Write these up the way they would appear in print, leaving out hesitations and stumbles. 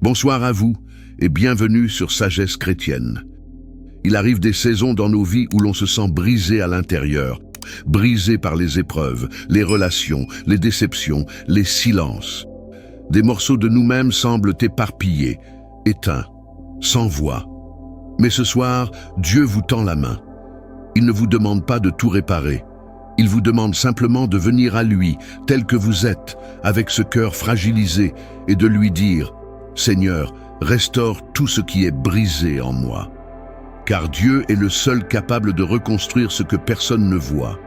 Bonsoir à vous et bienvenue sur Sagesse chrétienne. Il arrive des saisons dans nos vies où l'on se sent brisé à l'intérieur, brisé par les épreuves, les relations, les déceptions, les silences. Des morceaux de nous-mêmes semblent éparpillés, éteints, sans voix. Mais ce soir, Dieu vous tend la main. Il ne vous demande pas de tout réparer. Il vous demande simplement de venir à lui, tel que vous êtes, avec ce cœur fragilisé, et de lui dire « Seigneur, restaure tout ce qui est brisé en moi. » Car Dieu est le seul capable de reconstruire ce que personne ne voit.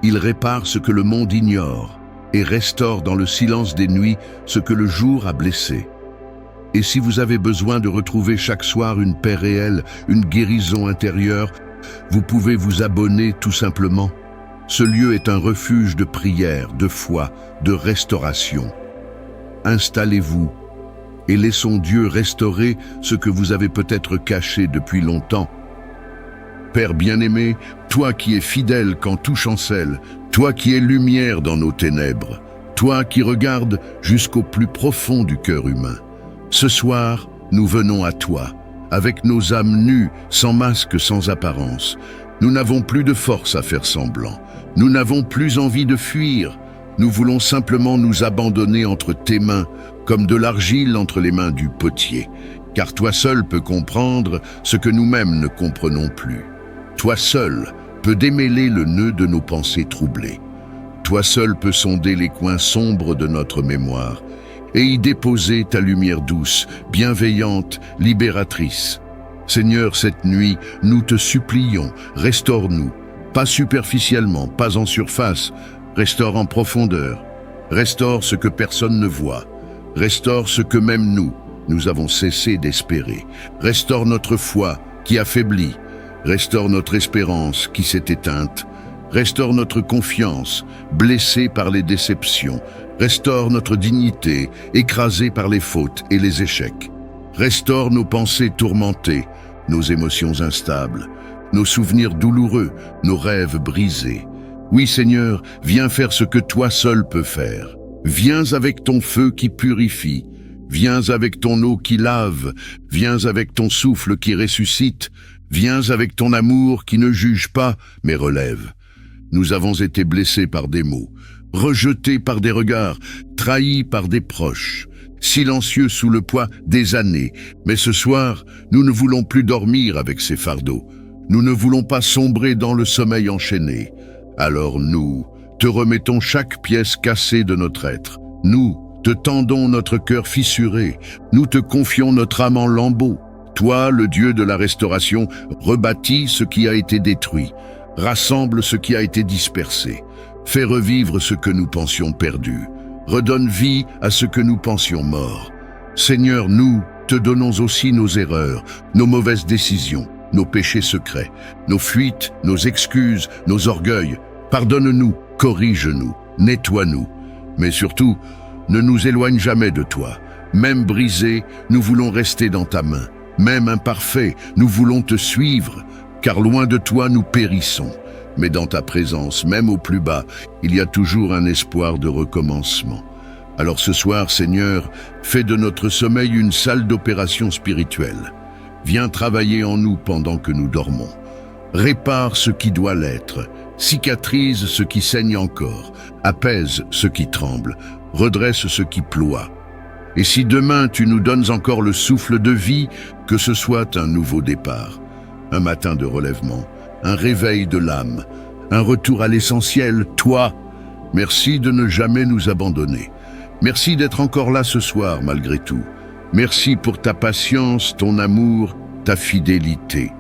Il répare ce que le monde ignore et restaure dans le silence des nuits ce que le jour a blessé. Et si vous avez besoin de retrouver chaque soir une paix réelle, une guérison intérieure, vous pouvez vous abonner tout simplement. Ce lieu est un refuge de prière, de foi, de restauration. Installez-vous et laissons Dieu restaurer ce que vous avez peut-être caché depuis longtemps. Père bien-aimé, toi qui es fidèle quand tout chancelle, toi qui es lumière dans nos ténèbres, toi qui regardes jusqu'au plus profond du cœur humain. Ce soir, nous venons à toi, avec nos âmes nues, sans masque, sans apparence. Nous n'avons plus de force à faire semblant. Nous n'avons plus envie de fuir. Nous voulons simplement nous abandonner entre tes mains, comme de l'argile entre les mains du potier. Car toi seul peux comprendre ce que nous-mêmes ne comprenons plus. Toi seul peux démêler le nœud de nos pensées troublées. Toi seul peux sonder les coins sombres de notre mémoire et y déposer ta lumière douce, bienveillante, libératrice. Seigneur, cette nuit, nous te supplions, restaure-nous, pas superficiellement, pas en surface, restaure en profondeur, restaure ce que personne ne voit, restaure ce que même nous avons cessé d'espérer, restaure notre foi qui affaiblit, restaure notre espérance qui s'est éteinte, restaure notre confiance, blessée par les déceptions, restaure notre dignité, écrasée par les fautes et les échecs. Restaure nos pensées tourmentées, nos émotions instables, nos souvenirs douloureux, nos rêves brisés. Oui Seigneur, viens faire ce que toi seul peux faire. Viens avec ton feu qui purifie, viens avec ton eau qui lave, viens avec ton souffle qui ressuscite, viens avec ton amour qui ne juge pas mais relève. Nous avons été blessés par des mots, rejetés par des regards, trahis par des proches, silencieux sous le poids des années. Mais ce soir, nous ne voulons plus dormir avec ces fardeaux. Nous ne voulons pas sombrer dans le sommeil enchaîné. Alors nous te remettons chaque pièce cassée de notre être. Nous te tendons notre cœur fissuré. Nous te confions notre âme en lambeaux. Toi, le Dieu de la restauration, rebâtis ce qui a été détruit. Rassemble ce qui a été dispersé. Fais revivre ce que nous pensions perdu. Redonne vie à ce que nous pensions mort. Seigneur, nous te donnons aussi nos erreurs, nos mauvaises décisions, nos péchés secrets, nos fuites, nos excuses, nos orgueils. Pardonne-nous, corrige-nous, nettoie-nous. Mais surtout, ne nous éloigne jamais de toi. Même brisés, nous voulons rester dans ta main. Même imparfaits, nous voulons te suivre, car loin de toi nous périssons. Mais dans ta présence, même au plus bas, il y a toujours un espoir de recommencement. Alors ce soir, Seigneur, fais de notre sommeil une salle d'opération spirituelle. Viens travailler en nous pendant que nous dormons. Répare ce qui doit l'être, cicatrise ce qui saigne encore, apaise ce qui tremble, redresse ce qui ploie. Et si demain tu nous donnes encore le souffle de vie, que ce soit un nouveau départ, un matin de relèvement, un réveil de l'âme, un retour à l'essentiel, toi. Merci de ne jamais nous abandonner. Merci d'être encore là ce soir malgré tout. Merci pour ta patience, ton amour, ta fidélité.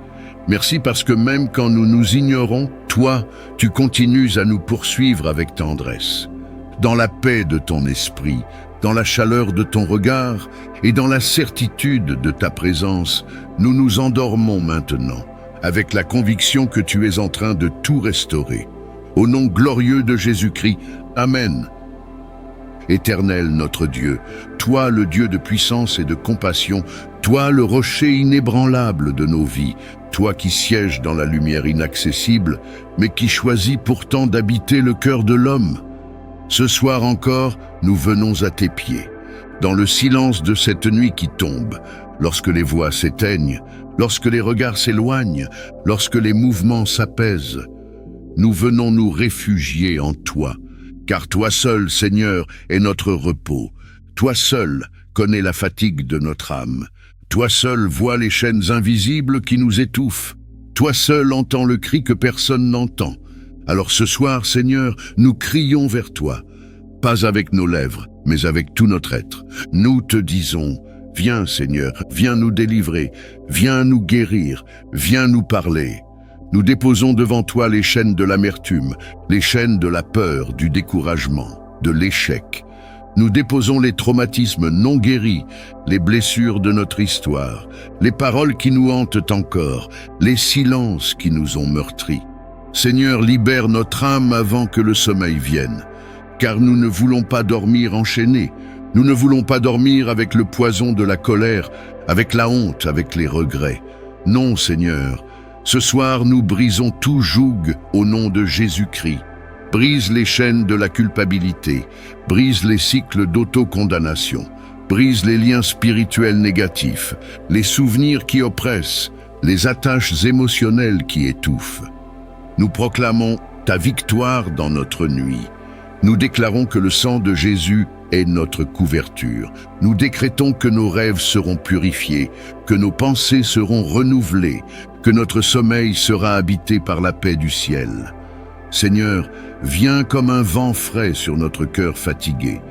Merci parce que même quand nous nous ignorons, toi, tu continues à nous poursuivre avec tendresse. Dans la paix de ton esprit, dans la chaleur de ton regard et dans la certitude de ta présence, nous nous endormons maintenant, avec la conviction que tu es en train de tout restaurer. Au nom glorieux de Jésus-Christ, Amen. Éternel notre Dieu, toi le Dieu de puissance et de compassion, toi le rocher inébranlable de nos vies, toi qui sièges dans la lumière inaccessible, mais qui choisis pourtant d'habiter le cœur de l'homme. Ce soir encore, nous venons à tes pieds. dans le silence de cette nuit qui tombe, lorsque les voix s'éteignent, lorsque les regards s'éloignent, lorsque les mouvements s'apaisent. Nous venons nous réfugier en toi, car toi seul, Seigneur, est notre repos. Toi seul connais la fatigue de notre âme. Toi seul vois les chaînes invisibles qui nous étouffent. Toi seul entends le cri que personne n'entend. Alors ce soir, Seigneur, nous crions vers toi, pas avec nos lèvres, mais avec tout notre être. Nous te disons, viens Seigneur, viens nous délivrer, viens nous guérir, viens nous parler. Nous déposons devant toi les chaînes de l'amertume, les chaînes de la peur, du découragement, de l'échec. Nous déposons les traumatismes non guéris, les blessures de notre histoire, les paroles qui nous hantent encore, les silences qui nous ont meurtris. Seigneur, libère notre âme avant que le sommeil vienne, car nous ne voulons pas dormir enchaînés. Nous ne voulons pas dormir avec le poison de la colère, avec la honte, avec les regrets. Non, Seigneur, ce soir nous brisons tout joug au nom de Jésus-Christ. Brise les chaînes de la culpabilité, brise les cycles d'autocondamnation, brise les liens spirituels négatifs, les souvenirs qui oppressent, les attaches émotionnelles qui étouffent. Nous proclamons ta victoire dans notre nuit. Nous déclarons que le sang de Jésus est notre couverture. Nous décrétons que nos rêves seront purifiés, que nos pensées seront renouvelées, que notre sommeil sera habité par la paix du ciel. Seigneur, viens comme un vent frais sur notre cœur fatigué.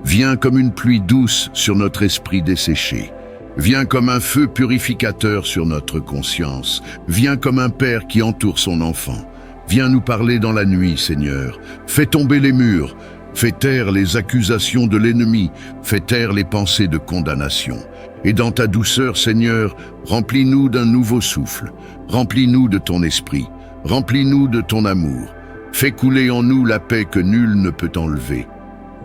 Viens comme une pluie douce sur notre esprit desséché. Viens comme un feu purificateur sur notre conscience. Viens comme un père qui entoure son enfant. Viens nous parler dans la nuit, Seigneur. Fais tomber les murs. Fais taire les accusations de l'ennemi. Fais taire les pensées de condamnation. Et dans ta douceur, Seigneur, remplis-nous d'un nouveau souffle. Remplis-nous de ton esprit. Remplis-nous de ton amour. Fais couler en nous la paix que nul ne peut enlever.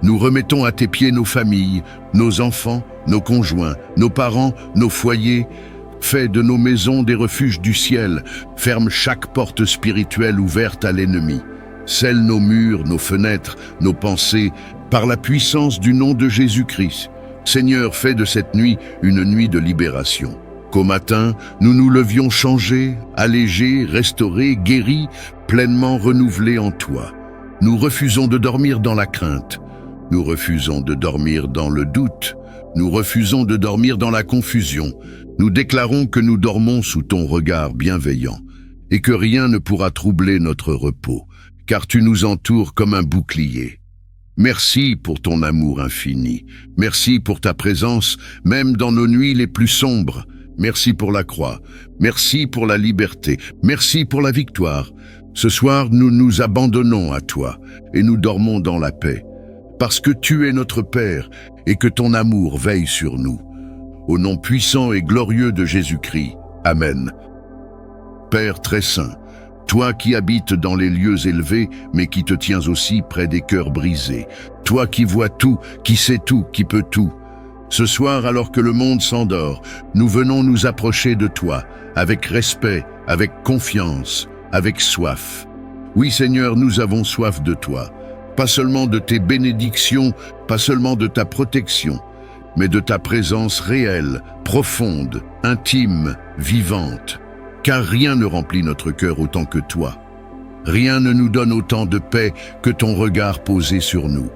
Nous remettons à tes pieds nos familles, nos enfants, nos conjoints, nos parents, nos foyers. Fais de nos maisons des refuges du ciel. Ferme chaque porte spirituelle ouverte à l'ennemi. Scelle nos murs, nos fenêtres, nos pensées, par la puissance du nom de Jésus-Christ. Seigneur, fais de cette nuit une nuit de libération. Qu'au matin, nous nous levions changés, allégés, restaurés, guéris, pleinement renouvelés en toi. Nous refusons de dormir dans la crainte. Nous refusons de dormir dans le doute. Nous refusons de dormir dans la confusion. Nous déclarons que nous dormons sous ton regard bienveillant et que rien ne pourra troubler notre repos, car tu nous entoures comme un bouclier. Merci pour ton amour infini. Merci pour ta présence, même dans nos nuits les plus sombres. Merci pour la croix. Merci pour la liberté. Merci pour la victoire. Ce soir, nous nous abandonnons à toi et nous dormons dans la paix, parce que tu es notre Père et que ton amour veille sur nous. Au nom puissant et glorieux de Jésus-Christ. Amen. Père très saint, toi qui habites dans les lieux élevés, mais qui te tiens aussi près des cœurs brisés, toi qui vois tout, qui sais tout, qui peut tout. Ce soir, alors que le monde s'endort, nous venons nous approcher de toi, avec respect, avec confiance, avec soif. Oui Seigneur, nous avons soif de toi, pas seulement de tes bénédictions, pas seulement de ta protection, mais de ta présence réelle, profonde, intime, vivante. Car rien ne remplit notre cœur autant que toi. Rien ne nous donne autant de paix que ton regard posé sur nous.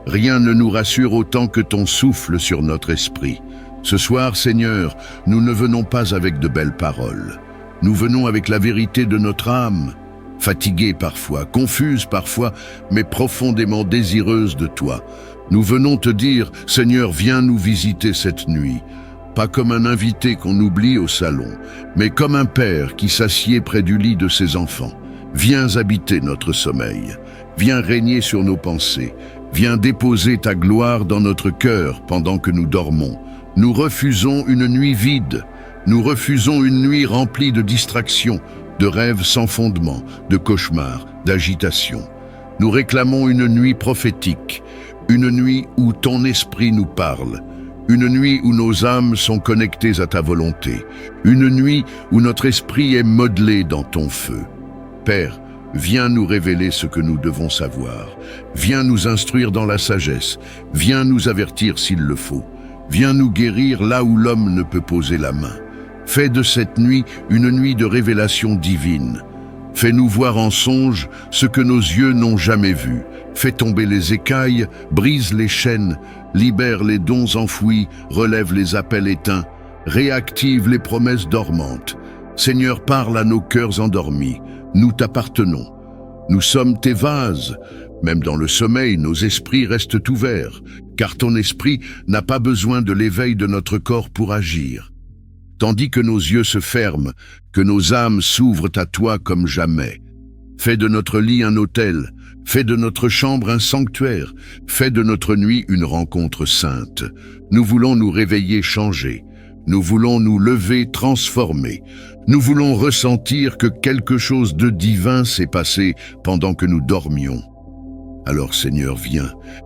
Rien ne nous rassure autant que ton souffle sur notre esprit. Ce soir, Seigneur, nous ne venons pas avec de belles paroles. Nous venons avec la vérité de notre âme, fatiguée parfois, confuse parfois, mais profondément désireuse de toi. Nous venons te dire, Seigneur, viens nous visiter cette nuit. Pas comme un invité qu'on oublie au salon, mais comme un père qui s'assied près du lit de ses enfants. Viens habiter notre sommeil, viens régner sur nos pensées, viens déposer ta gloire dans notre cœur pendant que nous dormons. Nous refusons une nuit vide, nous refusons une nuit remplie de distractions, de rêves sans fondement, de cauchemars, d'agitation. Nous réclamons une nuit prophétique, une nuit où ton esprit nous parle, une nuit où nos âmes sont connectées à ta volonté, une nuit où notre esprit est modelé dans ton feu. Père, viens nous révéler ce que nous devons savoir, viens nous instruire dans la sagesse, viens nous avertir s'il le faut. Viens nous guérir là où l'homme ne peut poser la main. Fais de cette nuit une nuit de révélation divine. Fais-nous voir en songe ce que nos yeux n'ont jamais vu. Fais tomber les écailles, brise les chaînes, libère les dons enfouis, relève les appels éteints, réactive les promesses dormantes. Seigneur, parle à nos cœurs endormis. Nous t'appartenons. Nous sommes tes vases. Même dans le sommeil, nos esprits restent ouverts, car ton esprit n'a pas besoin de l'éveil de notre corps pour agir. Tandis que nos yeux se ferment, que nos âmes s'ouvrent à toi comme jamais. Fais de notre lit un autel, fais de notre chambre un sanctuaire, fais de notre nuit une rencontre sainte. Nous voulons nous réveiller changés, nous voulons nous lever transformés, nous voulons ressentir que quelque chose de divin s'est passé pendant que nous dormions. Alors Seigneur,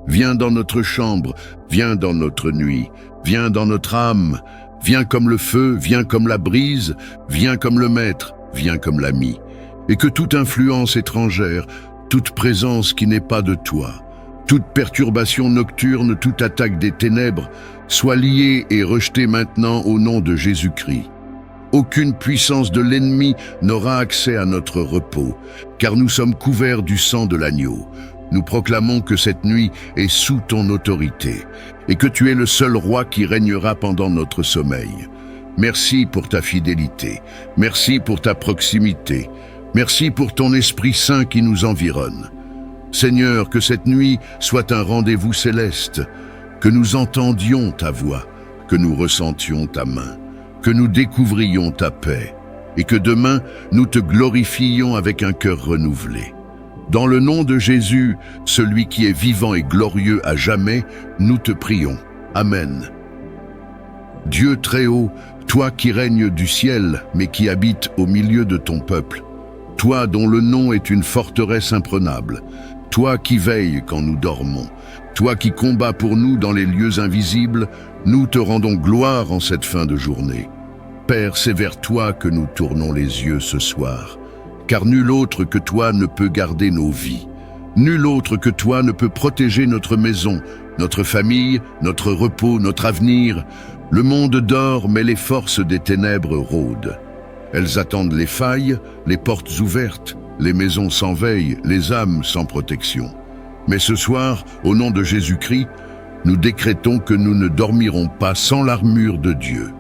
viens dans notre chambre, viens dans notre nuit, viens dans notre âme, viens comme le feu, viens comme la brise, viens comme le maître, viens comme l'ami. Et que toute influence étrangère, toute présence qui n'est pas de toi, toute perturbation nocturne, toute attaque des ténèbres, soit liée et rejetée maintenant au nom de Jésus-Christ. Aucune puissance de l'ennemi n'aura accès à notre repos, car nous sommes couverts du sang de l'agneau. Nous proclamons que cette nuit est sous ton autorité et que tu es le seul roi qui régnera pendant notre sommeil. Merci pour ta fidélité, merci pour ta proximité, merci pour ton Esprit Saint qui nous environne. Seigneur, que cette nuit soit un rendez-vous céleste, que nous entendions ta voix, que nous ressentions ta main, que nous découvrions ta paix et que demain nous te glorifions avec un cœur renouvelé. Dans le nom de Jésus, celui qui est vivant et glorieux à jamais, nous te prions. Amen. Dieu très haut, toi qui règnes du ciel, mais qui habites au milieu de ton peuple, toi dont le nom est une forteresse imprenable, toi qui veilles quand nous dormons, toi qui combats pour nous dans les lieux invisibles, nous te rendons gloire en cette fin de journée. Père, c'est vers toi que nous tournons les yeux ce soir. Car nul autre que toi ne peut garder nos vies. Nul autre que toi ne peut protéger notre maison, notre famille, notre repos, notre avenir. Le monde dort, mais les forces des ténèbres rôdent. Elles attendent les failles, les portes ouvertes, les maisons sans veille, les âmes sans protection. Mais ce soir, au nom de Jésus-Christ, nous décrétons que nous ne dormirons pas sans l'armure de Dieu.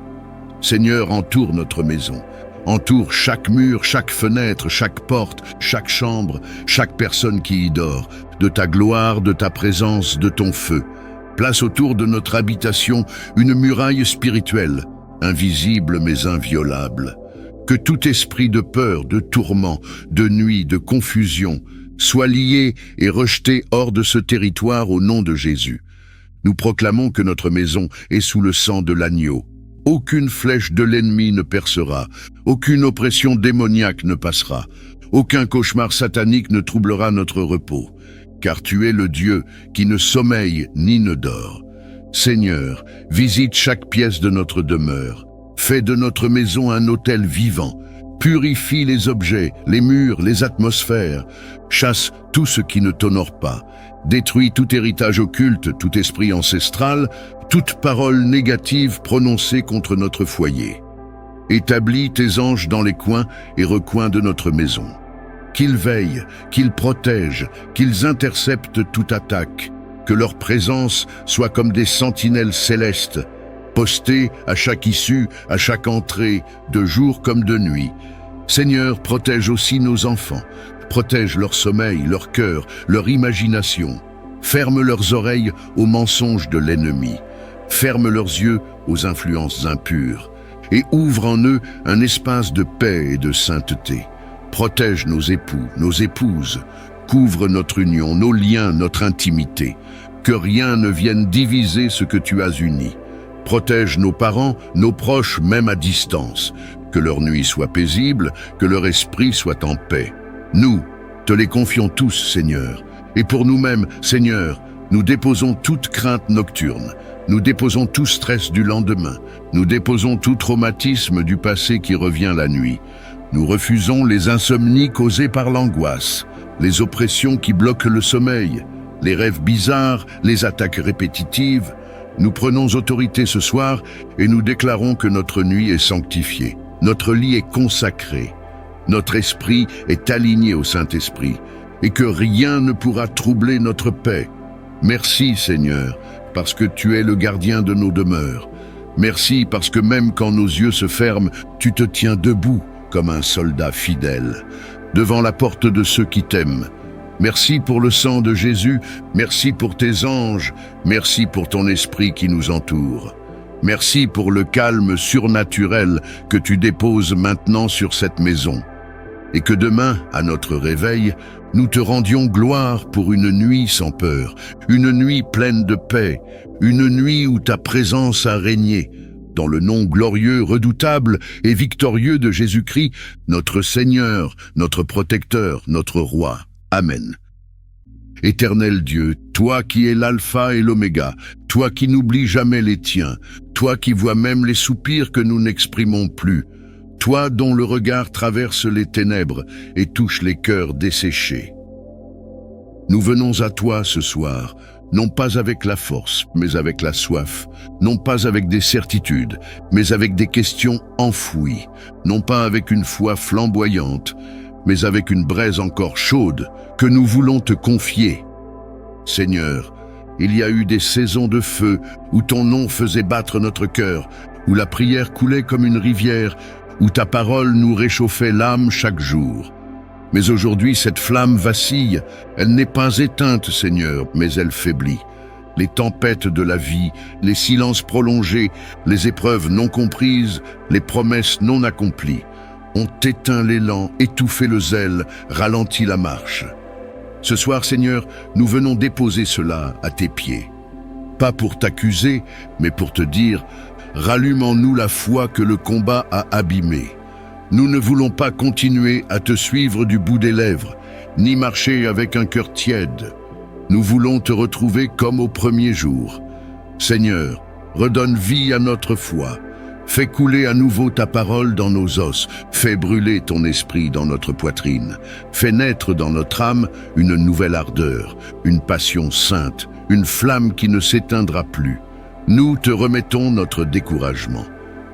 Seigneur, entoure notre maison. Entoure chaque mur, chaque fenêtre, chaque porte, chaque chambre, chaque personne qui y dort, de ta gloire, de ta présence, de ton feu. Place autour de notre habitation une muraille spirituelle, invisible mais inviolable. Que tout esprit de peur, de tourment, de nuit, de confusion, soit lié et rejeté hors de ce territoire au nom de Jésus. Nous proclamons que notre maison est sous le sang de l'agneau. Aucune flèche de l'ennemi ne percera, aucune oppression démoniaque ne passera, aucun cauchemar satanique ne troublera notre repos, car tu es le Dieu qui ne sommeille ni ne dort. Seigneur, visite chaque pièce de notre demeure, fais de notre maison un autel vivant, purifie les objets, les murs, les atmosphères, chasse tout ce qui ne t'honore pas, détruis tout héritage occulte, tout esprit ancestral, toute parole négative prononcée contre notre foyer. Établis tes anges dans les coins et recoins de notre maison. Qu'ils veillent, qu'ils protègent, qu'ils interceptent toute attaque, que leur présence soit comme des sentinelles célestes, postées à chaque issue, à chaque entrée, de jour comme de nuit. Seigneur, protège aussi nos enfants, protège leur sommeil, leur cœur, leur imagination. Ferme leurs oreilles aux mensonges de l'ennemi. Ferme leurs yeux aux influences impures et ouvre en eux un espace de paix et de sainteté. Protège nos époux, nos épouses, couvre notre union, nos liens, notre intimité. Que rien ne vienne diviser ce que tu as uni. Protège nos parents, nos proches, même à distance. Que leur nuit soit paisible, que leur esprit soit en paix. Nous, te les confions tous, Seigneur. Et pour nous-mêmes, Seigneur, nous déposons toute crainte nocturne. Nous déposons tout stress du lendemain. Nous déposons tout traumatisme du passé qui revient la nuit. Nous refusons les insomnies causées par l'angoisse, les oppressions qui bloquent le sommeil, les rêves bizarres, les attaques répétitives. Nous prenons autorité ce soir et nous déclarons que notre nuit est sanctifiée. Notre lit est consacré. Notre esprit est aligné au Saint-Esprit et que rien ne pourra troubler notre paix. Merci Seigneur, parce que tu es le gardien de nos demeures. Merci parce que même quand nos yeux se ferment, tu te tiens debout comme un soldat fidèle, devant la porte de ceux qui t'aiment. Merci pour le sang de Jésus, merci pour tes anges, merci pour ton esprit qui nous entoure. Merci pour le calme surnaturel que tu déposes maintenant sur cette maison. Et que demain, à notre réveil, nous te rendions gloire pour une nuit sans peur, une nuit pleine de paix, une nuit où ta présence a régné. Dans le nom glorieux, redoutable et victorieux de Jésus-Christ, notre Seigneur, notre protecteur, notre roi. Amen. Éternel Dieu, toi qui es l'alpha et l'oméga, toi qui n'oublies jamais les tiens, toi qui vois même les soupirs que nous n'exprimons plus, toi dont le regard traverse les ténèbres et touche les cœurs desséchés. Nous venons à toi ce soir, non pas avec la force, mais avec la soif, non pas avec des certitudes, mais avec des questions enfouies, non pas avec une foi flamboyante, mais avec une braise encore chaude que nous voulons te confier. Seigneur, il y a eu des saisons de feu où ton nom faisait battre notre cœur, où la prière coulait comme une rivière, où ta parole nous réchauffait l'âme chaque jour. Mais aujourd'hui, cette flamme vacille, elle n'est pas éteinte, Seigneur, mais elle faiblit. Les tempêtes de la vie, les silences prolongés, les épreuves non comprises, les promesses non accomplies, ont éteint l'élan, étouffé le zèle, ralenti la marche. Ce soir, Seigneur, nous venons déposer cela à tes pieds. Pas pour t'accuser, mais pour te dire, rallume en nous la foi que le combat a abîmée. Nous ne voulons pas continuer à te suivre du bout des lèvres, ni marcher avec un cœur tiède. Nous voulons te retrouver comme au premier jour. Seigneur, redonne vie à notre foi. Fais couler à nouveau ta parole dans nos os. Fais brûler ton esprit dans notre poitrine. Fais naître dans notre âme une nouvelle ardeur, une passion sainte, une flamme qui ne s'éteindra plus. Nous te remettons notre découragement.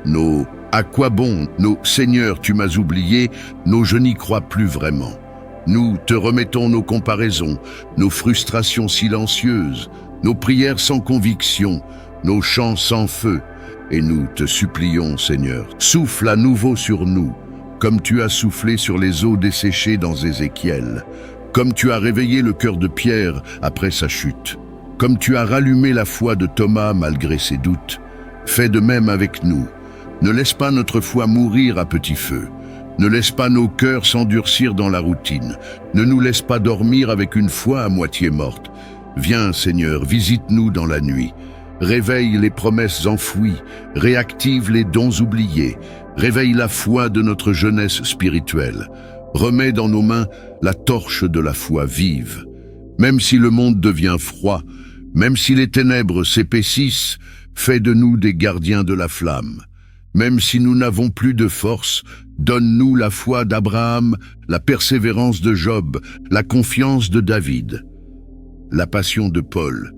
Nos « à quoi bon ?» nos « Seigneur, tu m'as oublié » nos « je n'y crois plus vraiment ». Nous te remettons nos comparaisons, nos frustrations silencieuses, nos prières sans conviction, nos chants sans feu. Et nous te supplions, Seigneur, souffle à nouveau sur nous, comme tu as soufflé sur les eaux desséchées dans Ézéchiel, comme tu as réveillé le cœur de Pierre après sa chute, comme tu as rallumé la foi de Thomas malgré ses doutes. Fais de même avec nous. Ne laisse pas notre foi mourir à petit feu. Ne laisse pas nos cœurs s'endurcir dans la routine. Ne nous laisse pas dormir avec une foi à moitié morte. Viens, Seigneur, visite-nous dans la nuit. Réveille les promesses enfouies, réactive les dons oubliés, réveille la foi de notre jeunesse spirituelle. Remets dans nos mains la torche de la foi vive. Même si le monde devient froid, même si les ténèbres s'épaississent, fais de nous des gardiens de la flamme. Même si nous n'avons plus de force, donne-nous la foi d'Abraham, la persévérance de Job, la confiance de David, la passion de Paul.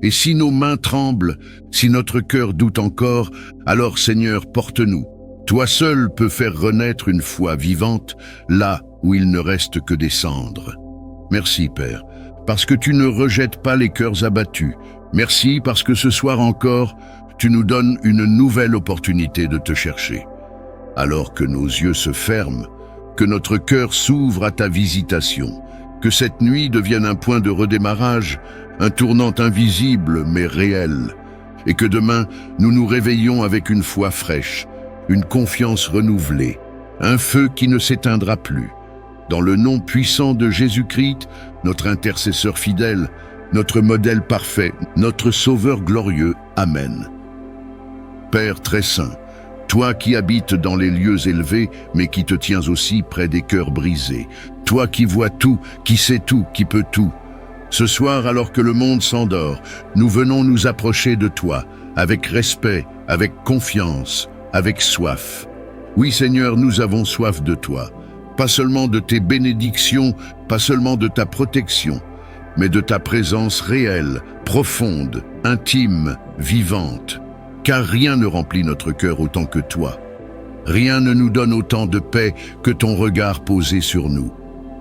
Et si nos mains tremblent, si notre cœur doute encore, alors Seigneur, porte-nous. Toi seul peux faire renaître une foi vivante, là où il ne reste que des cendres. Merci Père, parce que tu ne rejettes pas les cœurs abattus. Merci parce que ce soir encore, tu nous donnes une nouvelle opportunité de te chercher. Alors que nos yeux se ferment, que notre cœur s'ouvre à ta visitation, que cette nuit devienne un point de redémarrage, un tournant invisible mais réel, et que demain nous nous réveillons avec une foi fraîche, une confiance renouvelée, un feu qui ne s'éteindra plus. Dans le nom puissant de Jésus-Christ, notre intercesseur fidèle, notre modèle parfait, notre sauveur glorieux. Amen. Père très saint, toi qui habites dans les lieux élevés, mais qui te tiens aussi près des cœurs brisés, toi qui vois tout, qui sais tout, qui peut tout, ce soir, alors que le monde s'endort, nous venons nous approcher de toi, avec respect, avec confiance, avec soif. Oui Seigneur, nous avons soif de toi, pas seulement de tes bénédictions, pas seulement de ta protection, mais de ta présence réelle, profonde, intime, vivante. Car rien ne remplit notre cœur autant que toi. Rien ne nous donne autant de paix que ton regard posé sur nous.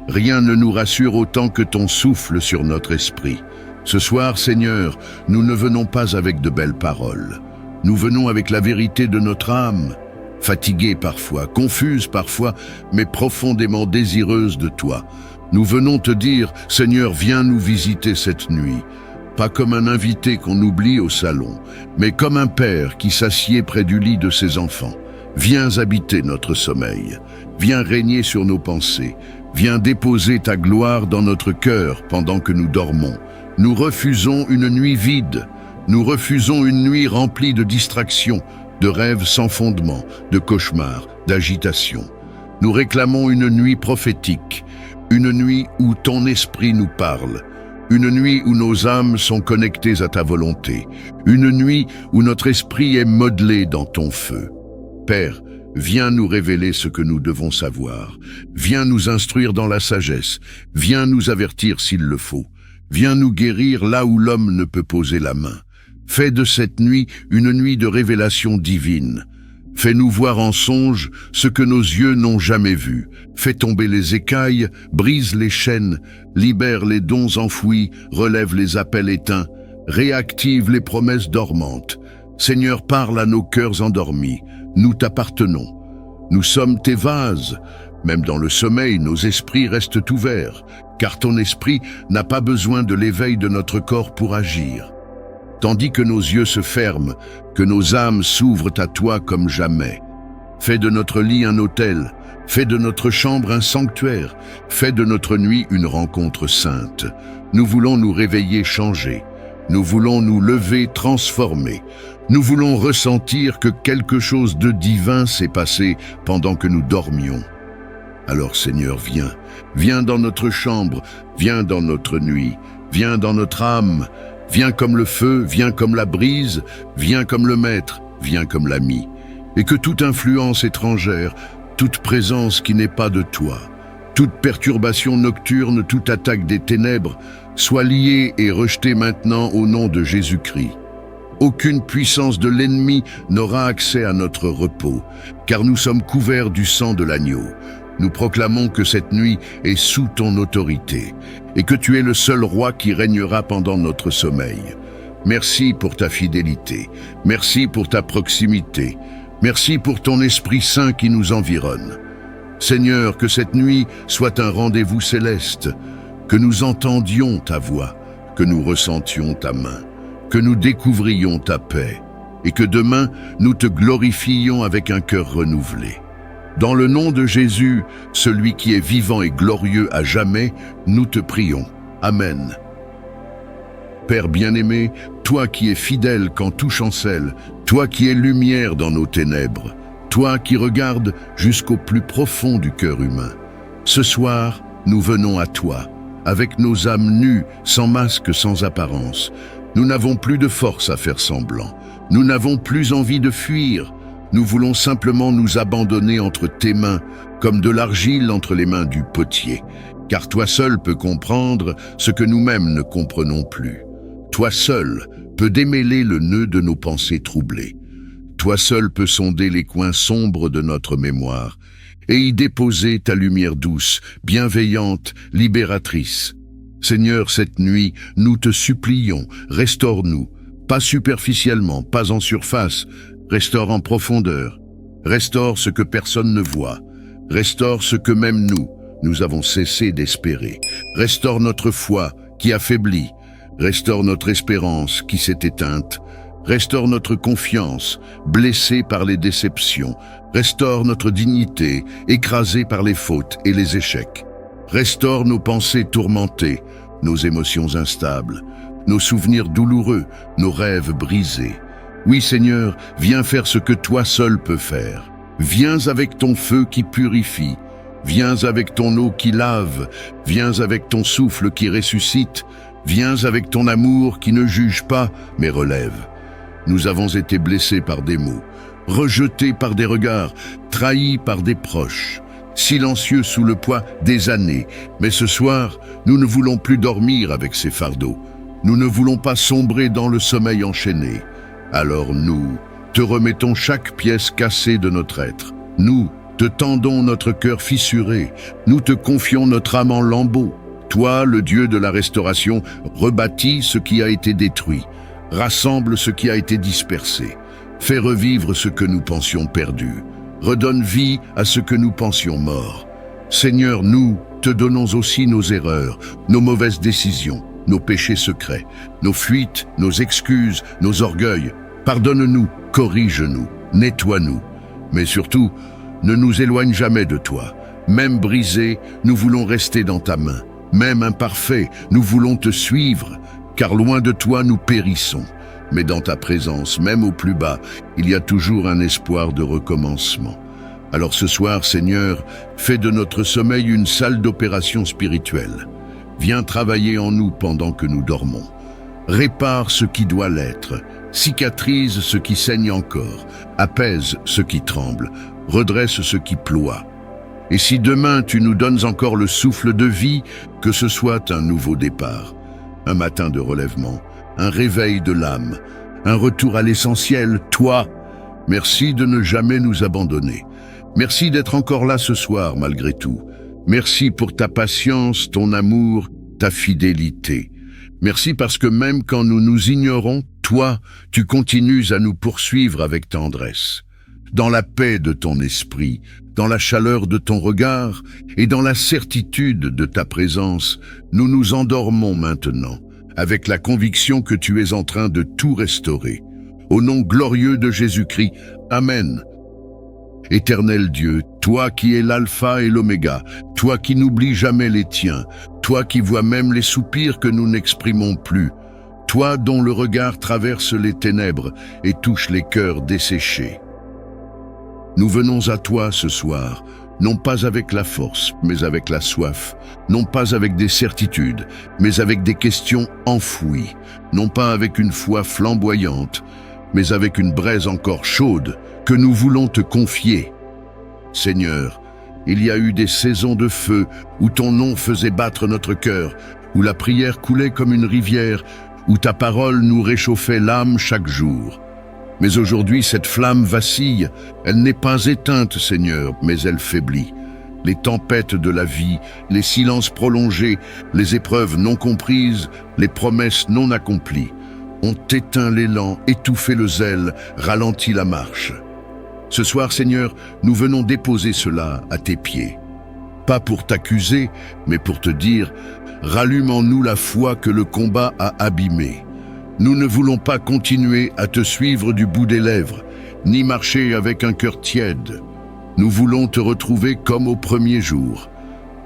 Rien ne nous rassure autant que ton souffle sur notre esprit. Ce soir, Seigneur, nous ne venons pas avec de belles paroles. Nous venons avec la vérité de notre âme, fatiguée parfois, confuse parfois, mais profondément désireuse de toi. Nous venons te dire, Seigneur, viens nous visiter cette nuit. Pas comme un invité qu'on oublie au salon, mais comme un père qui s'assied près du lit de ses enfants. Viens habiter notre sommeil, viens régner sur nos pensées, viens déposer ta gloire dans notre cœur pendant que nous dormons. Nous refusons une nuit vide, nous refusons une nuit remplie de distractions, de rêves sans fondement, de cauchemars, d'agitation. Nous réclamons une nuit prophétique, une nuit où ton esprit nous parle, une nuit où nos âmes sont connectées à ta volonté, une nuit où notre esprit est modelé dans ton feu. Père, viens nous révéler ce que nous devons savoir, viens nous instruire dans la sagesse, viens nous avertir s'il le faut, viens nous guérir là où l'homme ne peut poser la main. Fais de cette nuit une nuit de révélation divine. Fais-nous voir en songe ce que nos yeux n'ont jamais vu. Fais tomber les écailles, brise les chaînes, libère les dons enfouis, relève les appels éteints, réactive les promesses dormantes. Seigneur, parle à nos cœurs endormis. Nous t'appartenons. Nous sommes tes vases. Même dans le sommeil, nos esprits restent ouverts, car ton esprit n'a pas besoin de l'éveil de notre corps pour agir. Tandis que nos yeux se ferment, que nos âmes s'ouvrent à toi comme jamais. Fais de notre lit un autel, fais de notre chambre un sanctuaire, fais de notre nuit une rencontre sainte. Nous voulons nous réveiller changés, nous voulons nous lever transformés, nous voulons ressentir que quelque chose de divin s'est passé pendant que nous dormions. Alors Seigneur, viens dans notre chambre, viens dans notre nuit, viens dans notre âme, viens comme le feu, viens comme la brise, viens comme le maître, viens comme l'ami. Et que toute influence étrangère, toute présence qui n'est pas de toi, toute perturbation nocturne, toute attaque des ténèbres, soit liée et rejetée maintenant au nom de Jésus-Christ. Aucune puissance de l'ennemi n'aura accès à notre repos, car nous sommes couverts du sang de l'agneau. Nous proclamons que cette nuit est sous ton autorité et que tu es le seul roi qui régnera pendant notre sommeil. Merci pour ta fidélité, merci pour ta proximité, merci pour ton Esprit Saint qui nous environne. Seigneur, que cette nuit soit un rendez-vous céleste, que nous entendions ta voix, que nous ressentions ta main, que nous découvrions ta paix et que demain nous te glorifions avec un cœur renouvelé. Dans le nom de Jésus, celui qui est vivant et glorieux à jamais, nous te prions. Amen. Père bien-aimé, toi qui es fidèle quand tout chancelle, toi qui es lumière dans nos ténèbres, toi qui regardes jusqu'au plus profond du cœur humain. Ce soir, nous venons à toi, avec nos âmes nues, sans masque, sans apparence. Nous n'avons plus de force à faire semblant. Nous n'avons plus envie de fuir. Nous voulons simplement nous abandonner entre tes mains, comme de l'argile entre les mains du potier, car toi seul peux comprendre ce que nous-mêmes ne comprenons plus. Toi seul peux démêler le nœud de nos pensées troublées. Toi seul peux sonder les coins sombres de notre mémoire et y déposer ta lumière douce, bienveillante, libératrice. Seigneur, cette nuit, nous te supplions, restaure-nous, pas superficiellement, pas en surface, restaure en profondeur, restaure ce que personne ne voit, restaure ce que même nous avons cessé d'espérer, restaure notre foi qui affaiblit, restaure notre espérance qui s'est éteinte, restaure notre confiance, blessée par les déceptions, restaure notre dignité, écrasée par les fautes et les échecs, restaure nos pensées tourmentées, nos émotions instables, nos souvenirs douloureux, nos rêves brisés. Oui, Seigneur, viens faire ce que toi seul peux faire. Viens avec ton feu qui purifie, viens avec ton eau qui lave, viens avec ton souffle qui ressuscite, viens avec ton amour qui ne juge pas, mais relève. Nous avons été blessés par des mots, rejetés par des regards, trahis par des proches, silencieux sous le poids des années. Mais ce soir, nous ne voulons plus dormir avec ces fardeaux. Nous ne voulons pas sombrer dans le sommeil enchaîné. Alors nous te remettons chaque pièce cassée de notre être. Nous te tendons notre cœur fissuré. Nous te confions notre âme en lambeaux. Toi, le Dieu de la restauration, rebâtis ce qui a été détruit. Rassemble ce qui a été dispersé. Fais revivre ce que nous pensions perdu. Redonne vie à ce que nous pensions mort. Seigneur, nous te donnons aussi nos erreurs, nos mauvaises décisions, nos péchés secrets, nos fuites, nos excuses, nos orgueils. Pardonne-nous, corrige-nous, nettoie-nous. Mais surtout, ne nous éloigne jamais de toi. Même brisés, nous voulons rester dans ta main. Même imparfaits, nous voulons te suivre, car loin de toi nous périssons. Mais dans ta présence, même au plus bas, il y a toujours un espoir de recommencement. Alors ce soir, Seigneur, fais de notre sommeil une salle d'opération spirituelle. Viens travailler en nous pendant que nous dormons. Répare ce qui doit l'être, cicatrise ce qui saigne encore, apaise ce qui tremble, redresse ce qui ploie. Et si demain tu nous donnes encore le souffle de vie, que ce soit un nouveau départ, un matin de relèvement, un réveil de l'âme, un retour à l'essentiel, toi, merci de ne jamais nous abandonner. Merci d'être encore là ce soir malgré tout. Merci pour ta patience, ton amour, ta fidélité. Merci parce que même quand nous nous ignorons, toi, tu continues à nous poursuivre avec tendresse. Dans la paix de ton esprit, dans la chaleur de ton regard et dans la certitude de ta présence, nous nous endormons maintenant, avec la conviction que tu es en train de tout restaurer. Au nom glorieux de Jésus-Christ, Amen. Éternel Dieu, toi qui es l'alpha et l'oméga, toi qui n'oublies jamais les tiens, toi qui vois même les soupirs que nous n'exprimons plus, toi dont le regard traverse les ténèbres et touche les cœurs desséchés. Nous venons à toi ce soir, non pas avec la force, mais avec la soif, non pas avec des certitudes, mais avec des questions enfouies, non pas avec une foi flamboyante, mais avec une braise encore chaude que nous voulons te confier. Seigneur, il y a eu des saisons de feu où ton nom faisait battre notre cœur, où la prière coulait comme une rivière, où ta parole nous réchauffait l'âme chaque jour. Mais aujourd'hui, cette flamme vacille, elle n'est pas éteinte, Seigneur, mais elle faiblit. Les tempêtes de la vie, les silences prolongés, les épreuves non comprises, les promesses non accomplies, ont éteint l'élan, étouffé le zèle, ralenti la marche. Ce soir, Seigneur, nous venons déposer cela à tes pieds. Pas pour t'accuser, mais pour te dire, rallume en nous la foi que le combat a abîmée. Nous ne voulons pas continuer à te suivre du bout des lèvres, ni marcher avec un cœur tiède. Nous voulons te retrouver comme au premier jour.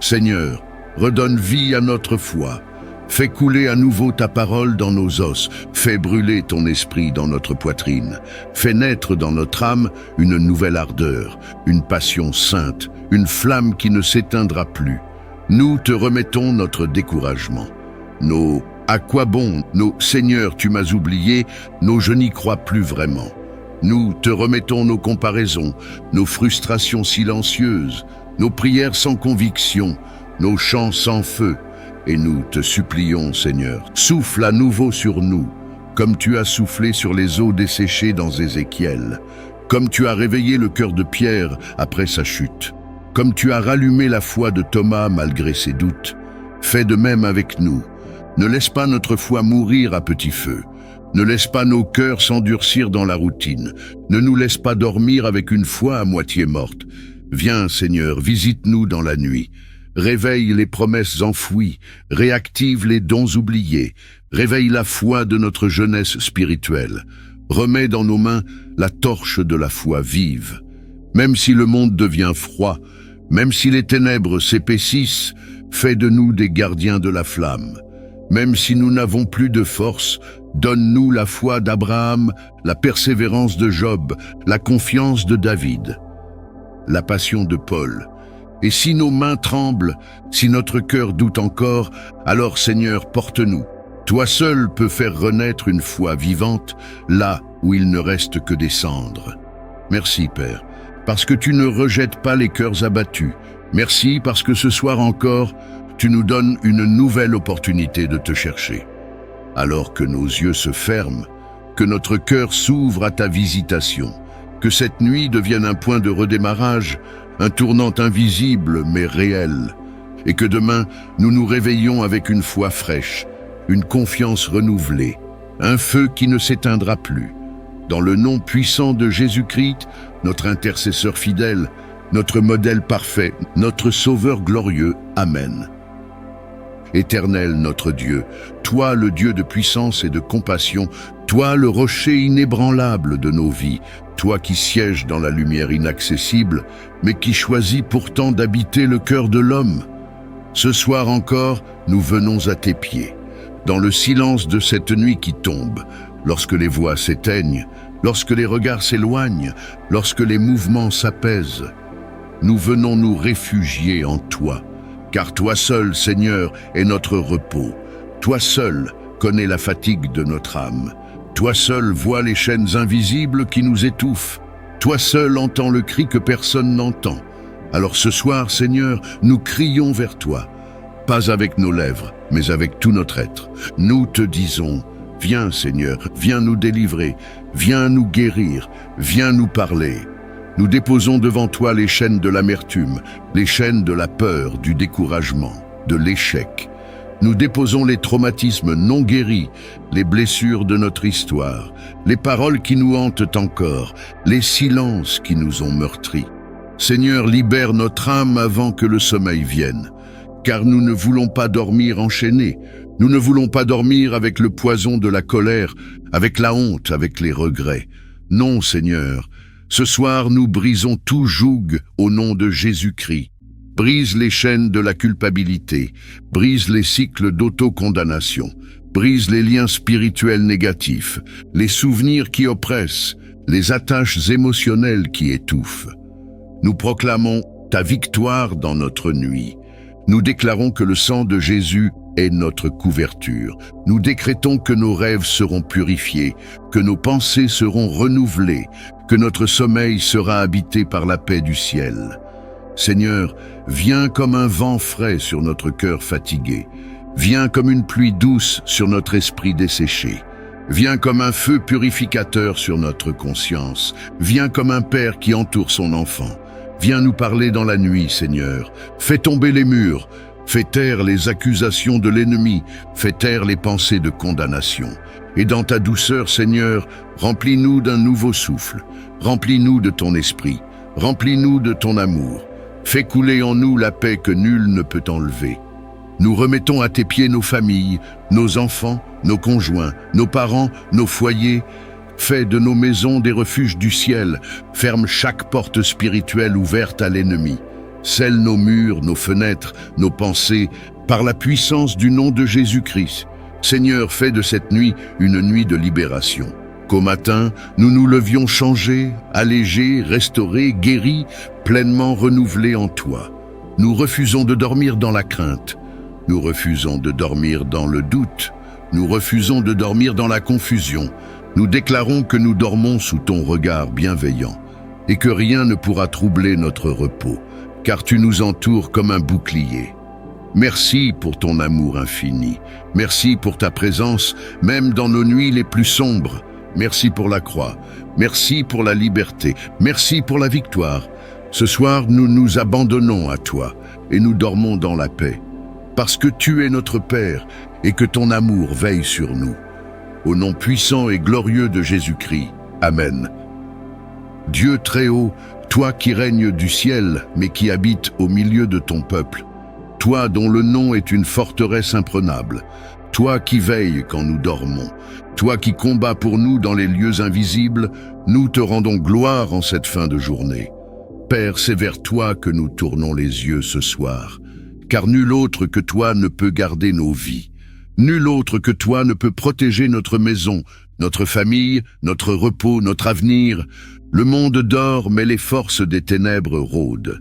Seigneur, redonne vie à notre foi. Fais couler à nouveau ta parole dans nos os. Fais brûler ton esprit dans notre poitrine. Fais naître dans notre âme une nouvelle ardeur, une passion sainte, une flamme qui ne s'éteindra plus. Nous te remettons notre découragement. Nos « à quoi bon ?» nos « Seigneur, tu m'as oublié » nos « je n'y crois plus vraiment ». Nous te remettons nos comparaisons, nos frustrations silencieuses, nos prières sans conviction, nos chants sans feu. Et nous te supplions, Seigneur, souffle à nouveau sur nous, comme tu as soufflé sur les eaux desséchées dans Ézéchiel, comme tu as réveillé le cœur de Pierre après sa chute, comme tu as rallumé la foi de Thomas malgré ses doutes. Fais de même avec nous. Ne laisse pas notre foi mourir à petit feu. Ne laisse pas nos cœurs s'endurcir dans la routine. Ne nous laisse pas dormir avec une foi à moitié morte. Viens, Seigneur, visite-nous dans la nuit. Réveille les promesses enfouies, réactive les dons oubliés, réveille la foi de notre jeunesse spirituelle. Remets dans nos mains la torche de la foi vive. Même si le monde devient froid, même si les ténèbres s'épaississent, fais de nous des gardiens de la flamme. Même si nous n'avons plus de force, donne-nous la foi d'Abraham, la persévérance de Job, la confiance de David, la passion de Paul. Et si nos mains tremblent, si notre cœur doute encore, alors Seigneur, porte-nous. Toi seul peux faire renaître une foi vivante, là où il ne reste que des cendres. Merci Père, parce que tu ne rejettes pas les cœurs abattus, Merci parce que ce soir encore, tu nous donnes une nouvelle opportunité de te chercher. Alors que nos yeux se ferment, que notre cœur s'ouvre à ta visitation, que cette nuit devienne un point de redémarrage, un tournant invisible mais réel, et que demain nous nous réveillons avec une foi fraîche, une confiance renouvelée, un feu qui ne s'éteindra plus. Dans le nom puissant de Jésus-Christ, notre intercesseur fidèle, notre modèle parfait, notre Sauveur glorieux. Amen. Éternel notre Dieu, toi le Dieu de puissance et de compassion, toi le rocher inébranlable de nos vies, toi qui sièges dans la lumière inaccessible, mais qui choisis pourtant d'habiter le cœur de l'homme. Ce soir encore, nous venons à tes pieds, dans le silence de cette nuit qui tombe, lorsque les voix s'éteignent, lorsque les regards s'éloignent, lorsque les mouvements s'apaisent. Nous venons nous réfugier en toi, car toi seul, Seigneur, est notre repos. Toi seul connais la fatigue de notre âme. Toi seul vois les chaînes invisibles qui nous étouffent. Toi seul entends le cri que personne n'entend. Alors ce soir, Seigneur, nous crions vers toi, pas avec nos lèvres, mais avec tout notre être. Nous te disons, viens Seigneur, viens nous délivrer, viens nous guérir, viens nous parler. Nous déposons devant toi les chaînes de l'amertume, les chaînes de la peur, du découragement, de l'échec. Nous déposons les traumatismes non guéris, les blessures de notre histoire, les paroles qui nous hantent encore, les silences qui nous ont meurtris. Seigneur, libère notre âme avant que le sommeil vienne, car nous ne voulons pas dormir enchaînés. Nous ne voulons pas dormir avec le poison de la colère, avec la honte, avec les regrets. Non, Seigneur, ce soir nous brisons tout joug au nom de Jésus-Christ. Brise les chaînes de la culpabilité, brise les cycles d'autocondamnation, brise les liens spirituels négatifs, les souvenirs qui oppressent, les attaches émotionnelles qui étouffent. Nous proclamons ta victoire dans notre nuit. Nous déclarons que le sang de Jésus est notre couverture. Nous décrétons que nos rêves seront purifiés, que nos pensées seront renouvelées, que notre sommeil sera habité par la paix du ciel. Seigneur, viens comme un vent frais sur notre cœur fatigué. Viens comme une pluie douce sur notre esprit desséché. Viens comme un feu purificateur sur notre conscience. Viens comme un père qui entoure son enfant. Viens nous parler dans la nuit, Seigneur. Fais tomber les murs. Fais taire les accusations de l'ennemi. Fais taire les pensées de condamnation. Et dans ta douceur, Seigneur, remplis-nous d'un nouveau souffle. Remplis-nous de ton esprit. Remplis-nous de ton amour. Fais couler en nous la paix que nul ne peut enlever. Nous remettons à tes pieds nos familles, nos enfants, nos conjoints, nos parents, nos foyers. Fais de nos maisons des refuges du ciel. Ferme chaque porte spirituelle ouverte à l'ennemi. Scelle nos murs, nos fenêtres, nos pensées, par la puissance du nom de Jésus-Christ. Seigneur, fais de cette nuit une nuit de libération. Qu'au matin, nous nous levions changés, allégés, restaurés, guéris, pleinement renouvelés en toi. Nous refusons de dormir dans la crainte. Nous refusons de dormir dans le doute. Nous refusons de dormir dans la confusion. Nous déclarons que nous dormons sous ton regard bienveillant et que rien ne pourra troubler notre repos, car tu nous entoures comme un bouclier. Merci pour ton amour infini. Merci pour ta présence, même dans nos nuits les plus sombres. Merci pour la croix. Merci pour la liberté. Merci pour la victoire. Ce soir, nous nous abandonnons à toi et nous dormons dans la paix, parce que tu es notre Père et que ton amour veille sur nous. Au nom puissant et glorieux de Jésus-Christ. Amen. Dieu très haut, toi qui règnes du ciel, mais qui habites au milieu de ton peuple, toi dont le nom est une forteresse imprenable, toi qui veilles quand nous dormons, toi qui combats pour nous dans les lieux invisibles, nous te rendons gloire en cette fin de journée. Père, c'est vers toi que nous tournons les yeux ce soir, car nul autre que toi ne peut garder nos vies. Nul autre que toi ne peut protéger notre maison, notre famille, notre repos, notre avenir. Le monde dort, mais les forces des ténèbres rôdent.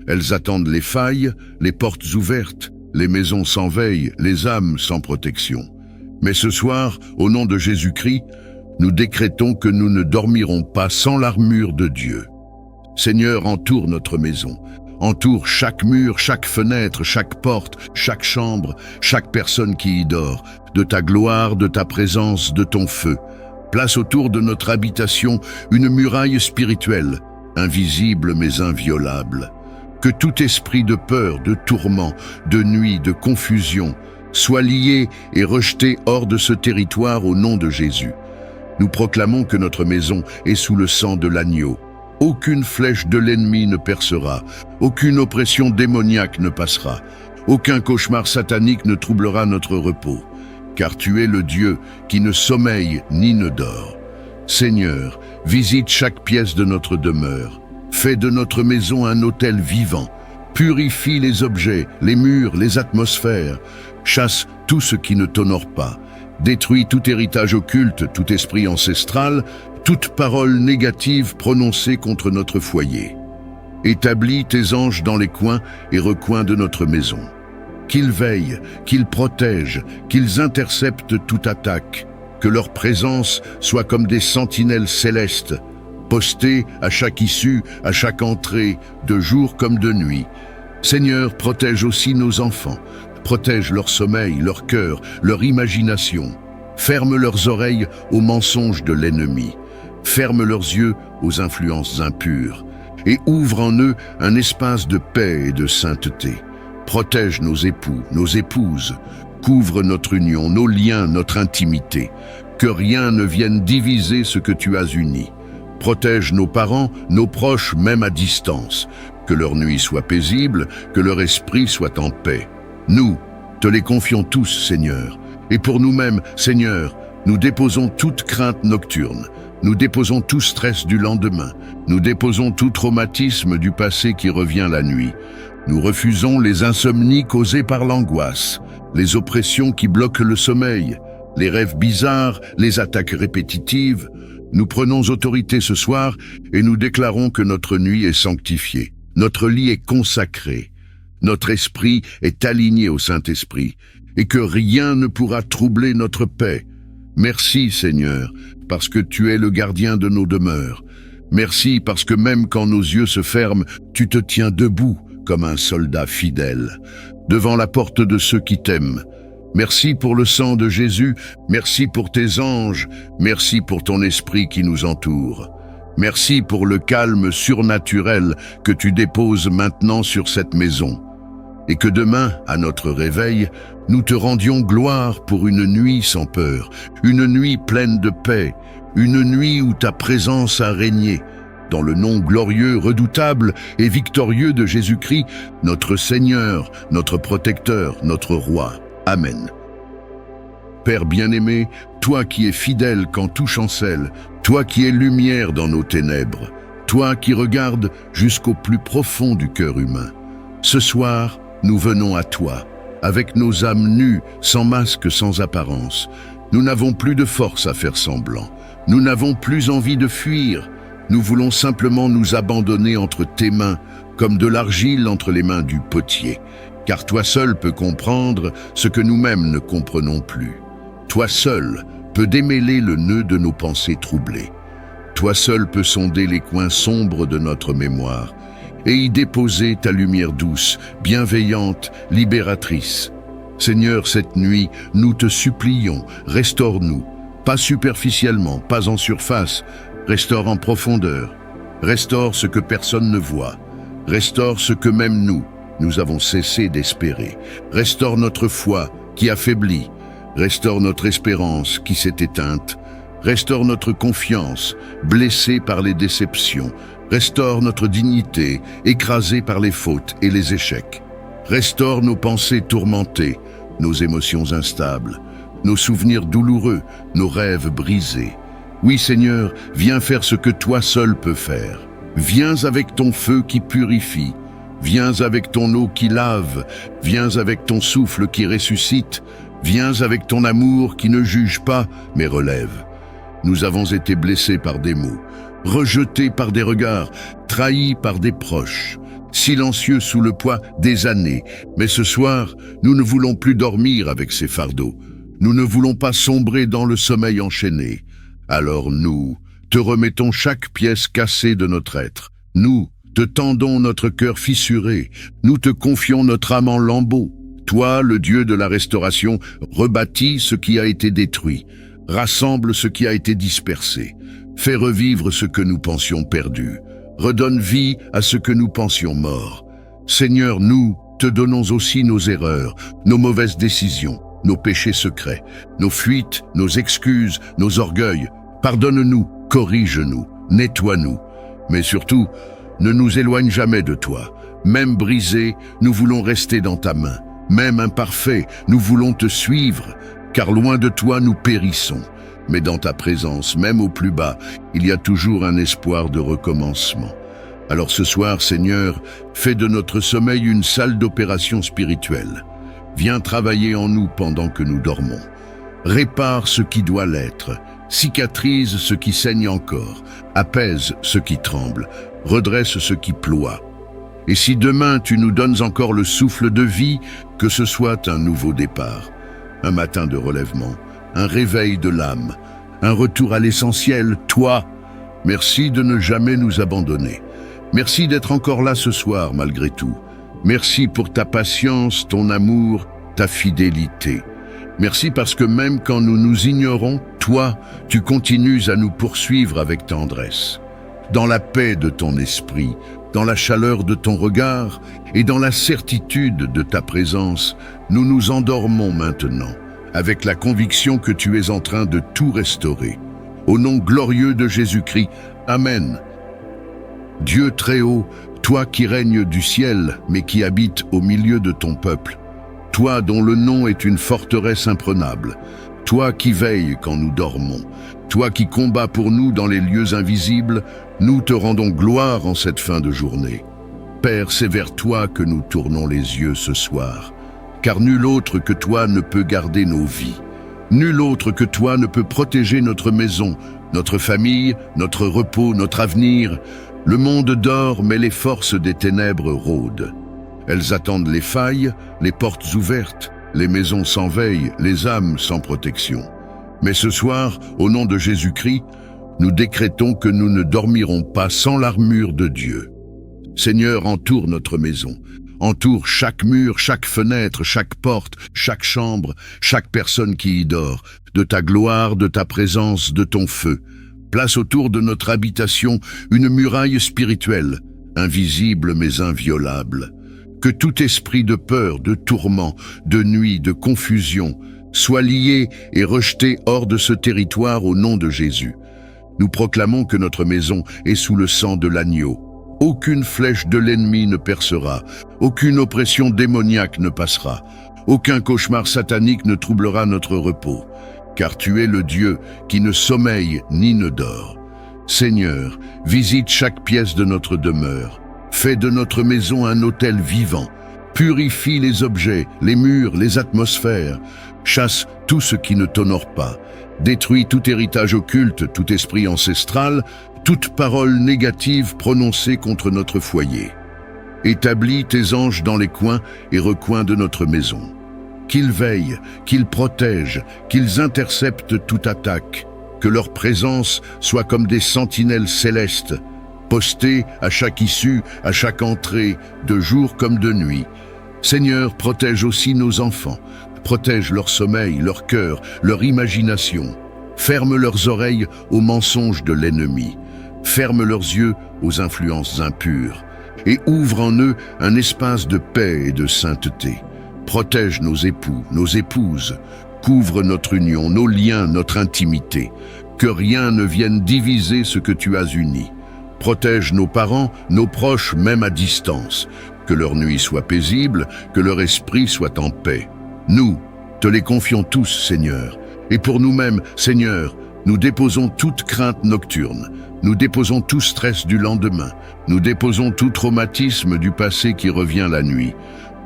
Elles attendent les failles, les portes ouvertes, les maisons sans veille, les âmes sans protection. Mais ce soir, au nom de Jésus-Christ, nous décrétons que nous ne dormirons pas sans l'armure de Dieu. Seigneur, entoure notre maison, Entoure chaque mur, chaque fenêtre, chaque porte, chaque chambre, chaque personne qui y dort, de ta gloire, de ta présence, de ton feu. Place autour de notre habitation une muraille spirituelle, invisible mais inviolable. Que tout esprit de peur, de tourment, de nuit, de confusion, soit lié et rejeté hors de ce territoire au nom de Jésus. Nous proclamons que notre maison est sous le sang de l'agneau. Aucune flèche de l'ennemi ne percera, aucune oppression démoniaque ne passera, aucun cauchemar satanique ne troublera notre repos, car tu es le Dieu qui ne sommeille ni ne dort. Seigneur, visite chaque pièce de notre demeure. Fais de notre maison un autel vivant. Purifie les objets, les murs, les atmosphères. Chasse tout ce qui ne t'honore pas. Détruis tout héritage occulte, tout esprit ancestral, toute parole négative prononcée contre notre foyer. Établis tes anges dans les coins et recoins de notre maison. Qu'ils veillent, qu'ils protègent, qu'ils interceptent toute attaque. Que leur présence soit comme des sentinelles célestes, postés à chaque issue, à chaque entrée, de jour comme de nuit. Seigneur, protège aussi nos enfants. Protège leur sommeil, leur cœur, leur imagination. Ferme leurs oreilles aux mensonges de l'ennemi. Ferme leurs yeux aux influences impures. Et ouvre en eux un espace de paix et de sainteté. Protège nos époux, nos épouses. Couvre notre union, nos liens, notre intimité. Que rien ne vienne diviser ce que tu as uni. Protège nos parents, nos proches, même à distance. Que leur nuit soit paisible, que leur esprit soit en paix. Nous, te les confions tous, Seigneur. Et pour nous-mêmes, Seigneur, nous déposons toute crainte nocturne. Nous déposons tout stress du lendemain. Nous déposons tout traumatisme du passé qui revient la nuit. Nous refusons les insomnies causées par l'angoisse, les oppressions qui bloquent le sommeil, les rêves bizarres, les attaques répétitives. Nous prenons autorité ce soir et nous déclarons que notre nuit est sanctifiée. Notre lit est consacré. Notre esprit est aligné au Saint-Esprit et que rien ne pourra troubler notre paix. Merci Seigneur, parce que tu es le gardien de nos demeures. Merci parce que même quand nos yeux se ferment, tu te tiens debout comme un soldat fidèle, devant la porte de ceux qui t'aiment. Merci pour le sang de Jésus, merci pour tes anges, merci pour ton esprit qui nous entoure. Merci pour le calme surnaturel que tu déposes maintenant sur cette maison. Et que demain, à notre réveil, nous te rendions gloire pour une nuit sans peur, une nuit pleine de paix, une nuit où ta présence a régné. Dans le nom glorieux, redoutable et victorieux de Jésus-Christ, notre Seigneur, notre protecteur, notre roi. Amen. Père bien-aimé, toi qui es fidèle quand tout chancelle, toi qui es lumière dans nos ténèbres, toi qui regardes jusqu'au plus profond du cœur humain. Ce soir, nous venons à toi, avec nos âmes nues, sans masque, sans apparence. Nous n'avons plus de force à faire semblant. Nous n'avons plus envie de fuir. Nous voulons simplement nous abandonner entre tes mains, comme de l'argile entre les mains du potier, car toi seul peux comprendre ce que nous-mêmes ne comprenons plus. Toi seul peux démêler le nœud de nos pensées troublées. Toi seul peux sonder les coins sombres de notre mémoire et y déposer ta lumière douce, bienveillante, libératrice. Seigneur, cette nuit, nous te supplions, restaure-nous, pas superficiellement, pas en surface, restaure en profondeur, restaure ce que personne ne voit, restaure ce que même nous avons cessé d'espérer, restaure notre foi qui affaiblit, restaure notre espérance qui s'est éteinte, restaure notre confiance, blessée par les déceptions, restaure notre dignité, écrasée par les fautes et les échecs, restaure nos pensées tourmentées, nos émotions instables, nos souvenirs douloureux, nos rêves brisés. Oui Seigneur, viens faire ce que toi seul peux faire. Viens avec ton feu qui purifie, viens avec ton eau qui lave, viens avec ton souffle qui ressuscite, viens avec ton amour qui ne juge pas, mais relève. Nous avons été blessés par des mots, rejetés par des regards, trahis par des proches, silencieux sous le poids des années. Mais ce soir, nous ne voulons plus dormir avec ces fardeaux. Nous ne voulons pas sombrer dans le sommeil enchaîné. Alors nous te remettons chaque pièce cassée de notre être. Nous te tendons notre cœur fissuré, nous te confions notre âme en lambeaux. Toi, le Dieu de la restauration, rebâtis ce qui a été détruit, rassemble ce qui a été dispersé, fais revivre ce que nous pensions perdu, redonne vie à ce que nous pensions mort. Seigneur, nous te donnons aussi nos erreurs, nos mauvaises décisions, nos péchés secrets, nos fuites, nos excuses, nos orgueils. Pardonne-nous, corrige-nous, nettoie-nous. Mais surtout, ne nous éloigne jamais de toi. Même brisés, nous voulons rester dans ta main. Même imparfaits, nous voulons te suivre, car loin de toi nous périssons. Mais dans ta présence, même au plus bas, il y a toujours un espoir de recommencement. Alors ce soir, Seigneur, fais de notre sommeil une salle d'opération spirituelle. Viens travailler en nous pendant que nous dormons. Répare ce qui doit l'être, cicatrise ce qui saigne encore, apaise ce qui tremble, redresse ce qui ploie. Et si demain tu nous donnes encore le souffle de vie, que ce soit un nouveau départ, un matin de relèvement, un réveil de l'âme, un retour à l'essentiel, toi, merci de ne jamais nous abandonner. Merci d'être encore là ce soir malgré tout. Merci pour ta patience, ton amour, ta fidélité. Merci parce que même quand nous nous ignorons, toi, tu continues à nous poursuivre avec tendresse. Dans la paix de ton esprit, dans la chaleur de ton regard et dans la certitude de ta présence, nous nous endormons maintenant, avec la conviction que tu es en train de tout restaurer. Au nom glorieux de Jésus-Christ, Amen. Dieu très haut, toi qui règnes du ciel, mais qui habites au milieu de ton peuple, toi dont le nom est une forteresse imprenable, toi qui veilles quand nous dormons, toi qui combats pour nous dans les lieux invisibles, nous te rendons gloire en cette fin de journée. Père, c'est vers toi que nous tournons les yeux ce soir, car nul autre que toi ne peut garder nos vies. Nul autre que toi ne peut protéger notre maison, notre famille, notre repos, notre avenir. Le monde dort, mais les forces des ténèbres rôdent. Elles attendent les failles, les portes ouvertes, les maisons sans veille, les âmes sans protection. Mais ce soir, au nom de Jésus-Christ, nous décrétons que nous ne dormirons pas sans l'armure de Dieu. Seigneur, entoure notre maison, entoure chaque mur, chaque fenêtre, chaque porte, chaque chambre, chaque personne qui y dort, de ta gloire, de ta présence, de ton feu. Place autour de notre habitation une muraille spirituelle, invisible mais inviolable. Que tout esprit de peur, de tourment, de nuit, de confusion, soit lié et rejeté hors de ce territoire au nom de Jésus. Nous proclamons que notre maison est sous le sang de l'agneau. Aucune flèche de l'ennemi ne percera, aucune oppression démoniaque ne passera, aucun cauchemar satanique ne troublera notre repos, car tu es le Dieu qui ne sommeille ni ne dort. Seigneur, visite chaque pièce de notre demeure, fais de notre maison un autel vivant, purifie les objets, les murs, les atmosphères, chasse tout ce qui ne t'honore pas, détruis tout héritage occulte, tout esprit ancestral, toute parole négative prononcée contre notre foyer. Établis tes anges dans les coins et recoins de notre maison. Qu'ils veillent, qu'ils protègent, qu'ils interceptent toute attaque, que leur présence soit comme des sentinelles célestes, postées à chaque issue, à chaque entrée, de jour comme de nuit. Seigneur, protège aussi nos enfants, protège leur sommeil, leur cœur, leur imagination. Ferme leurs oreilles aux mensonges de l'ennemi. Ferme leurs yeux aux influences impures. Et ouvre en eux un espace de paix et de sainteté. Protège nos époux, nos épouses. Couvre notre union, nos liens, notre intimité. Que rien ne vienne diviser ce que tu as uni. Protège nos parents, nos proches, même à distance. Que leur nuit soit paisible, que leur esprit soit en paix. Nous, te les confions tous, Seigneur. Et pour nous-mêmes, Seigneur, nous déposons toute crainte nocturne. Nous déposons tout stress du lendemain. Nous déposons tout traumatisme du passé qui revient la nuit.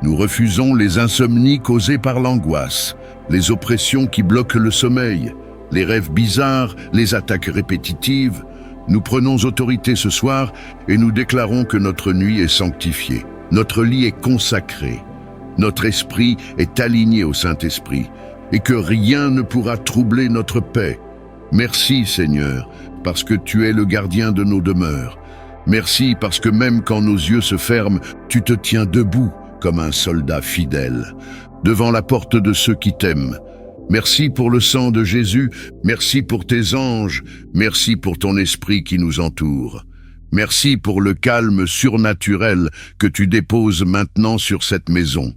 Nous refusons les insomnies causées par l'angoisse, les oppressions qui bloquent le sommeil, les rêves bizarres, les attaques répétitives. Nous prenons autorité ce soir et nous déclarons que notre nuit est sanctifiée. Notre lit est consacré. Notre esprit est aligné au Saint-Esprit et que rien ne pourra troubler notre paix. Merci Seigneur, parce que tu es le gardien de nos demeures. Merci parce que même quand nos yeux se ferment, tu te tiens debout comme un soldat fidèle, devant la porte de ceux qui t'aiment. Merci pour le sang de Jésus, merci pour tes anges, merci pour ton esprit qui nous entoure. Merci pour le calme surnaturel que tu déposes maintenant sur cette maison.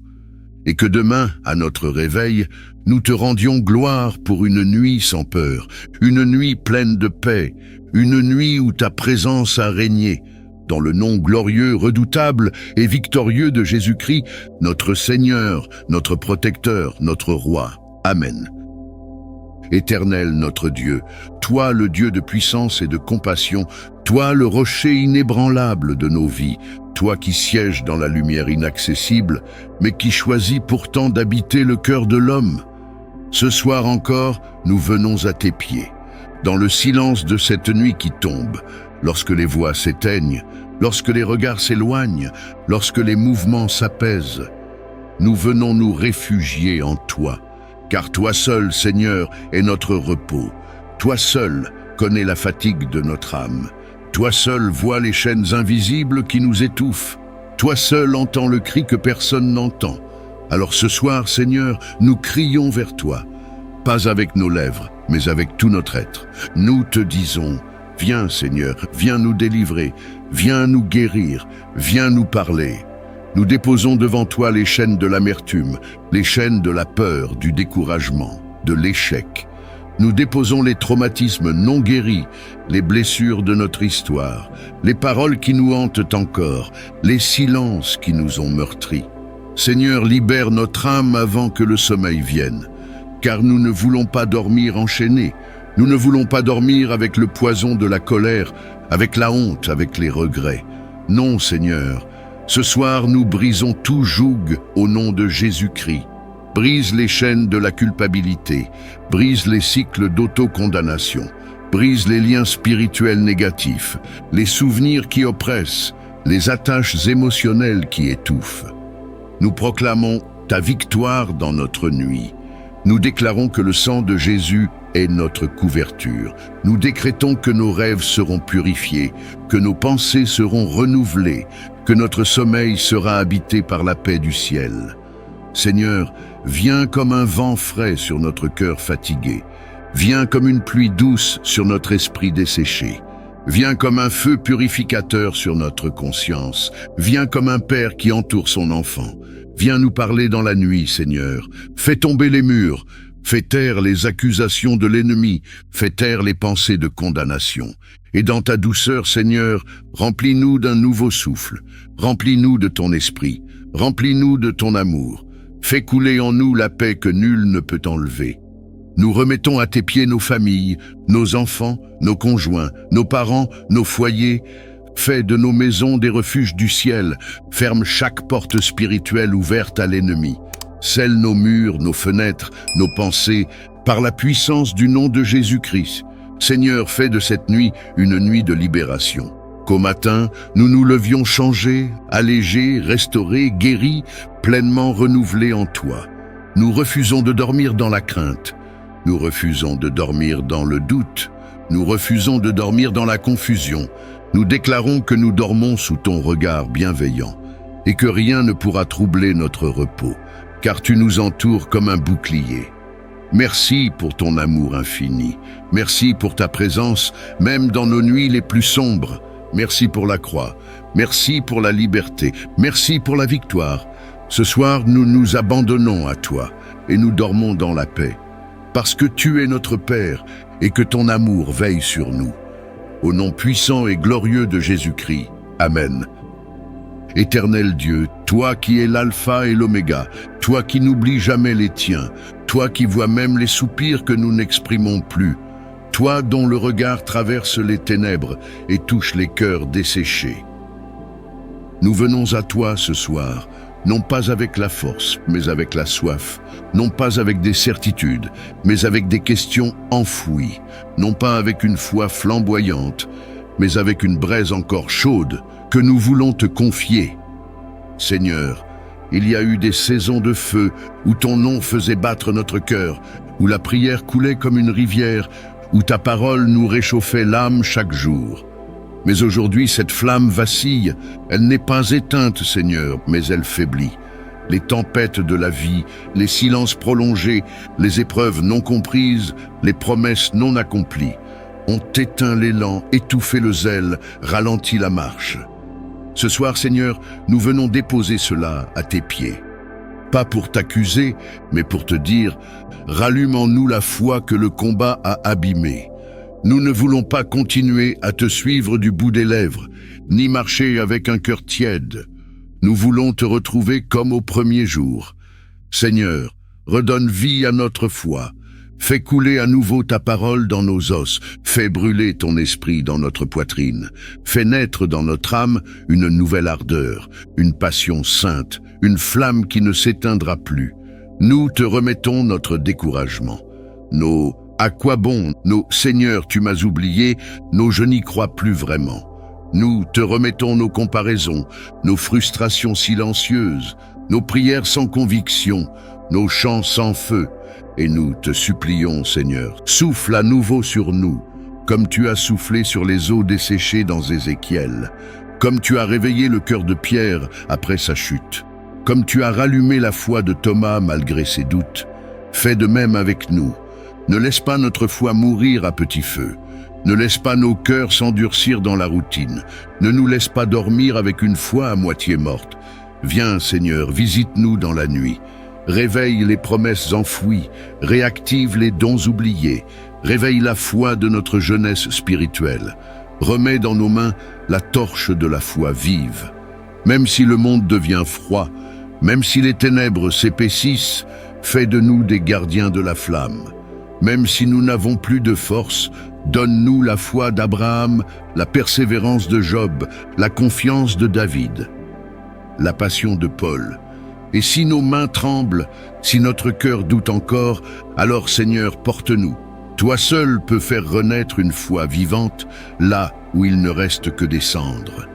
Et que demain, à notre réveil, nous te rendions gloire pour une nuit sans peur, une nuit pleine de paix, une nuit où ta présence a régné. Dans le nom glorieux, redoutable et victorieux de Jésus-Christ, notre Seigneur, notre protecteur, notre roi. Amen. Éternel notre Dieu, toi le Dieu de puissance et de compassion, toi le rocher inébranlable de nos vies, toi qui sièges dans la lumière inaccessible, mais qui choisis pourtant d'habiter le cœur de l'homme. Ce soir encore, nous venons à tes pieds, dans le silence de cette nuit qui tombe, lorsque les voix s'éteignent, lorsque les regards s'éloignent, lorsque les mouvements s'apaisent. Nous venons nous réfugier en toi, car toi seul, Seigneur, est notre repos. Toi seul connais la fatigue de notre âme. Toi seul vois les chaînes invisibles qui nous étouffent. Toi seul entends le cri que personne n'entend. Alors ce soir, Seigneur, nous crions vers toi, pas avec nos lèvres, mais avec tout notre être. Nous te disons, viens Seigneur, viens nous délivrer, viens nous guérir, viens nous parler. Nous déposons devant toi les chaînes de l'amertume, les chaînes de la peur, du découragement, de l'échec. Nous déposons les traumatismes non guéris, les blessures de notre histoire, les paroles qui nous hantent encore, les silences qui nous ont meurtris. Seigneur, libère notre âme avant que le sommeil vienne, car nous ne voulons pas dormir enchaînés. Nous ne voulons pas dormir avec le poison de la colère, avec la honte, avec les regrets. Non, Seigneur, ce soir nous brisons tout joug au nom de Jésus-Christ. Brise les chaînes de la culpabilité, brise les cycles d'autocondamnation, brise les liens spirituels négatifs, les souvenirs qui oppressent, les attaches émotionnelles qui étouffent. Nous proclamons ta victoire dans notre nuit. Nous déclarons que le sang de Jésus est notre couverture. Nous décrétons que nos rêves seront purifiés, que nos pensées seront renouvelées, que notre sommeil sera habité par la paix du ciel. Seigneur, viens comme un vent frais sur notre cœur fatigué. Viens comme une pluie douce sur notre esprit desséché. Viens comme un feu purificateur sur notre conscience. Viens comme un père qui entoure son enfant. Viens nous parler dans la nuit, Seigneur. Fais tomber les murs. Fais taire les accusations de l'ennemi. Fais taire les pensées de condamnation. Et dans ta douceur, Seigneur, remplis-nous d'un nouveau souffle. Remplis-nous de ton esprit. Remplis-nous de ton amour. Fais couler en nous la paix que nul ne peut enlever. Nous remettons à tes pieds nos familles, nos enfants, nos conjoints, nos parents, nos foyers. Fais de nos maisons des refuges du ciel. Ferme chaque porte spirituelle ouverte à l'ennemi. Scelle nos murs, nos fenêtres, nos pensées, par la puissance du nom de Jésus-Christ. Seigneur, fais de cette nuit une nuit de libération. Qu'au matin, nous nous levions changés, allégés, restaurés, guéris, pleinement renouvelés en toi. Nous refusons de dormir dans la crainte. Nous refusons de dormir dans le doute. Nous refusons de dormir dans la confusion. Nous déclarons que nous dormons sous ton regard bienveillant et que rien ne pourra troubler notre repos, car tu nous entoures comme un bouclier. Merci pour ton amour infini. Merci pour ta présence, même dans nos nuits les plus sombres. Merci pour la croix. Merci pour la liberté. Merci pour la victoire. Ce soir, nous nous abandonnons à toi et nous dormons dans la paix, parce que tu es notre Père et que ton amour veille sur nous. Au nom puissant et glorieux de Jésus-Christ. Amen. Éternel Dieu, toi qui es l'alpha et l'oméga, toi qui n'oublies jamais les tiens, toi qui vois même les soupirs que nous n'exprimons plus, toi dont le regard traverse les ténèbres et touche les cœurs desséchés. Nous venons à toi ce soir, non pas avec la force, mais avec la soif, non pas avec des certitudes, mais avec des questions enfouies, non pas avec une foi flamboyante, mais avec une braise encore chaude que nous voulons te confier. Seigneur, il y a eu des saisons de feu où ton nom faisait battre notre cœur, où la prière coulait comme une rivière, où ta parole nous réchauffait l'âme chaque jour. Mais aujourd'hui, cette flamme vacille. Elle n'est pas éteinte, Seigneur, mais elle faiblit. Les tempêtes de la vie, les silences prolongés, les épreuves non comprises, les promesses non accomplies ont éteint l'élan, étouffé le zèle, ralenti la marche. Ce soir, Seigneur, nous venons déposer cela à tes pieds. Pas pour t'accuser, mais pour te dire, rallume en nous la foi que le combat a abîmée. Nous ne voulons pas continuer à te suivre du bout des lèvres, ni marcher avec un cœur tiède. Nous voulons te retrouver comme au premier jour. Seigneur, redonne vie à notre foi. Fais couler à nouveau ta parole dans nos os. Fais brûler ton esprit dans notre poitrine. Fais naître dans notre âme une nouvelle ardeur, une passion sainte, une flamme qui ne s'éteindra plus. Nous te remettons notre découragement. Nos « à quoi bon ?» nos « Seigneur, tu m'as oublié » nos « je n'y crois plus vraiment ». Nous te remettons nos comparaisons, nos frustrations silencieuses, nos prières sans conviction, nos chants sans feu. Et nous te supplions, Seigneur, souffle à nouveau sur nous, comme tu as soufflé sur les eaux desséchées dans Ézéchiel, comme tu as réveillé le cœur de Pierre après sa chute, comme tu as rallumé la foi de Thomas malgré ses doutes. Fais de même avec nous. Ne laisse pas notre foi mourir à petit feu. Ne laisse pas nos cœurs s'endurcir dans la routine. Ne nous laisse pas dormir avec une foi à moitié morte. Viens, Seigneur, visite-nous dans la nuit. Réveille les promesses enfouies, réactive les dons oubliés, réveille la foi de notre jeunesse spirituelle. Remets dans nos mains la torche de la foi vive. Même si le monde devient froid, même si les ténèbres s'épaississent, fais de nous des gardiens de la flamme. Même si nous n'avons plus de force, donne-nous la foi d'Abraham, la persévérance de Job, la confiance de David, la passion de Paul. Et si nos mains tremblent, si notre cœur doute encore, alors Seigneur, porte-nous. Toi seul peux faire renaître une foi vivante, là où il ne reste que des cendres.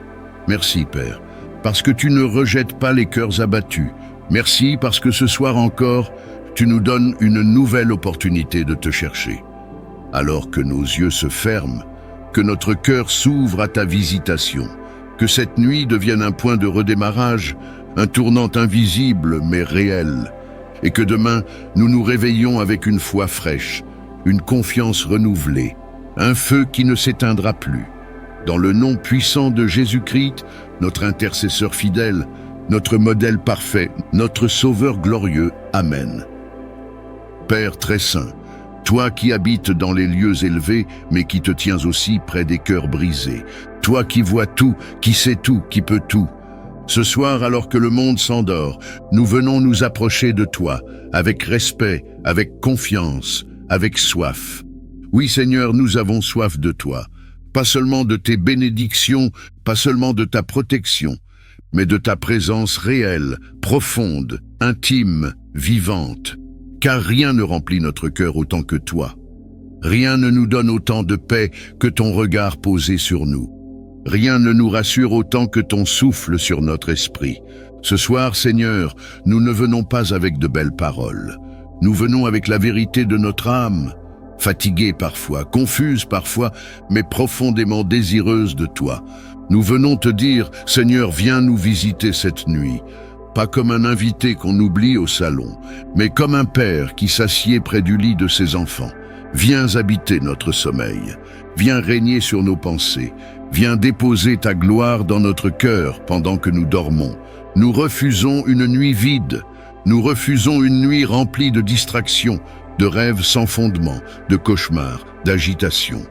Merci Père, parce que tu ne rejettes pas les cœurs abattus. Merci parce que ce soir encore, tu nous donnes une nouvelle opportunité de te chercher. Alors que nos yeux se ferment, que notre cœur s'ouvre à ta visitation, que cette nuit devienne un point de redémarrage, un tournant invisible mais réel, et que demain nous nous réveillons avec une foi fraîche, une confiance renouvelée, un feu qui ne s'éteindra plus. Dans le nom puissant de Jésus-Christ, notre intercesseur fidèle, notre modèle parfait, notre sauveur glorieux. Amen. Père très saint, toi qui habites dans les lieux élevés, mais qui te tiens aussi près des cœurs brisés, toi qui vois tout, qui sais tout, qui peut tout, ce soir, alors que le monde s'endort, nous venons nous approcher de toi, avec respect, avec confiance, avec soif. Oui, Seigneur, nous avons soif de toi, pas seulement de tes bénédictions, pas seulement de ta protection, mais de ta présence réelle, profonde, intime, vivante. Car rien ne remplit notre cœur autant que toi. Rien ne nous donne autant de paix que ton regard posé sur nous. Rien ne nous rassure autant que ton souffle sur notre esprit. Ce soir, Seigneur, nous ne venons pas avec de belles paroles. Nous venons avec la vérité de notre âme, fatiguée parfois, confuse parfois, mais profondément désireuse de toi. Nous venons te dire, Seigneur, viens nous visiter cette nuit. Pas comme un invité qu'on oublie au salon, mais comme un père qui s'assied près du lit de ses enfants. Viens habiter notre sommeil, viens régner sur nos pensées, viens déposer ta gloire dans notre cœur pendant que nous dormons. Nous refusons une nuit vide, nous refusons une nuit remplie de distractions, de rêves sans fondement, de cauchemars, d'agitation.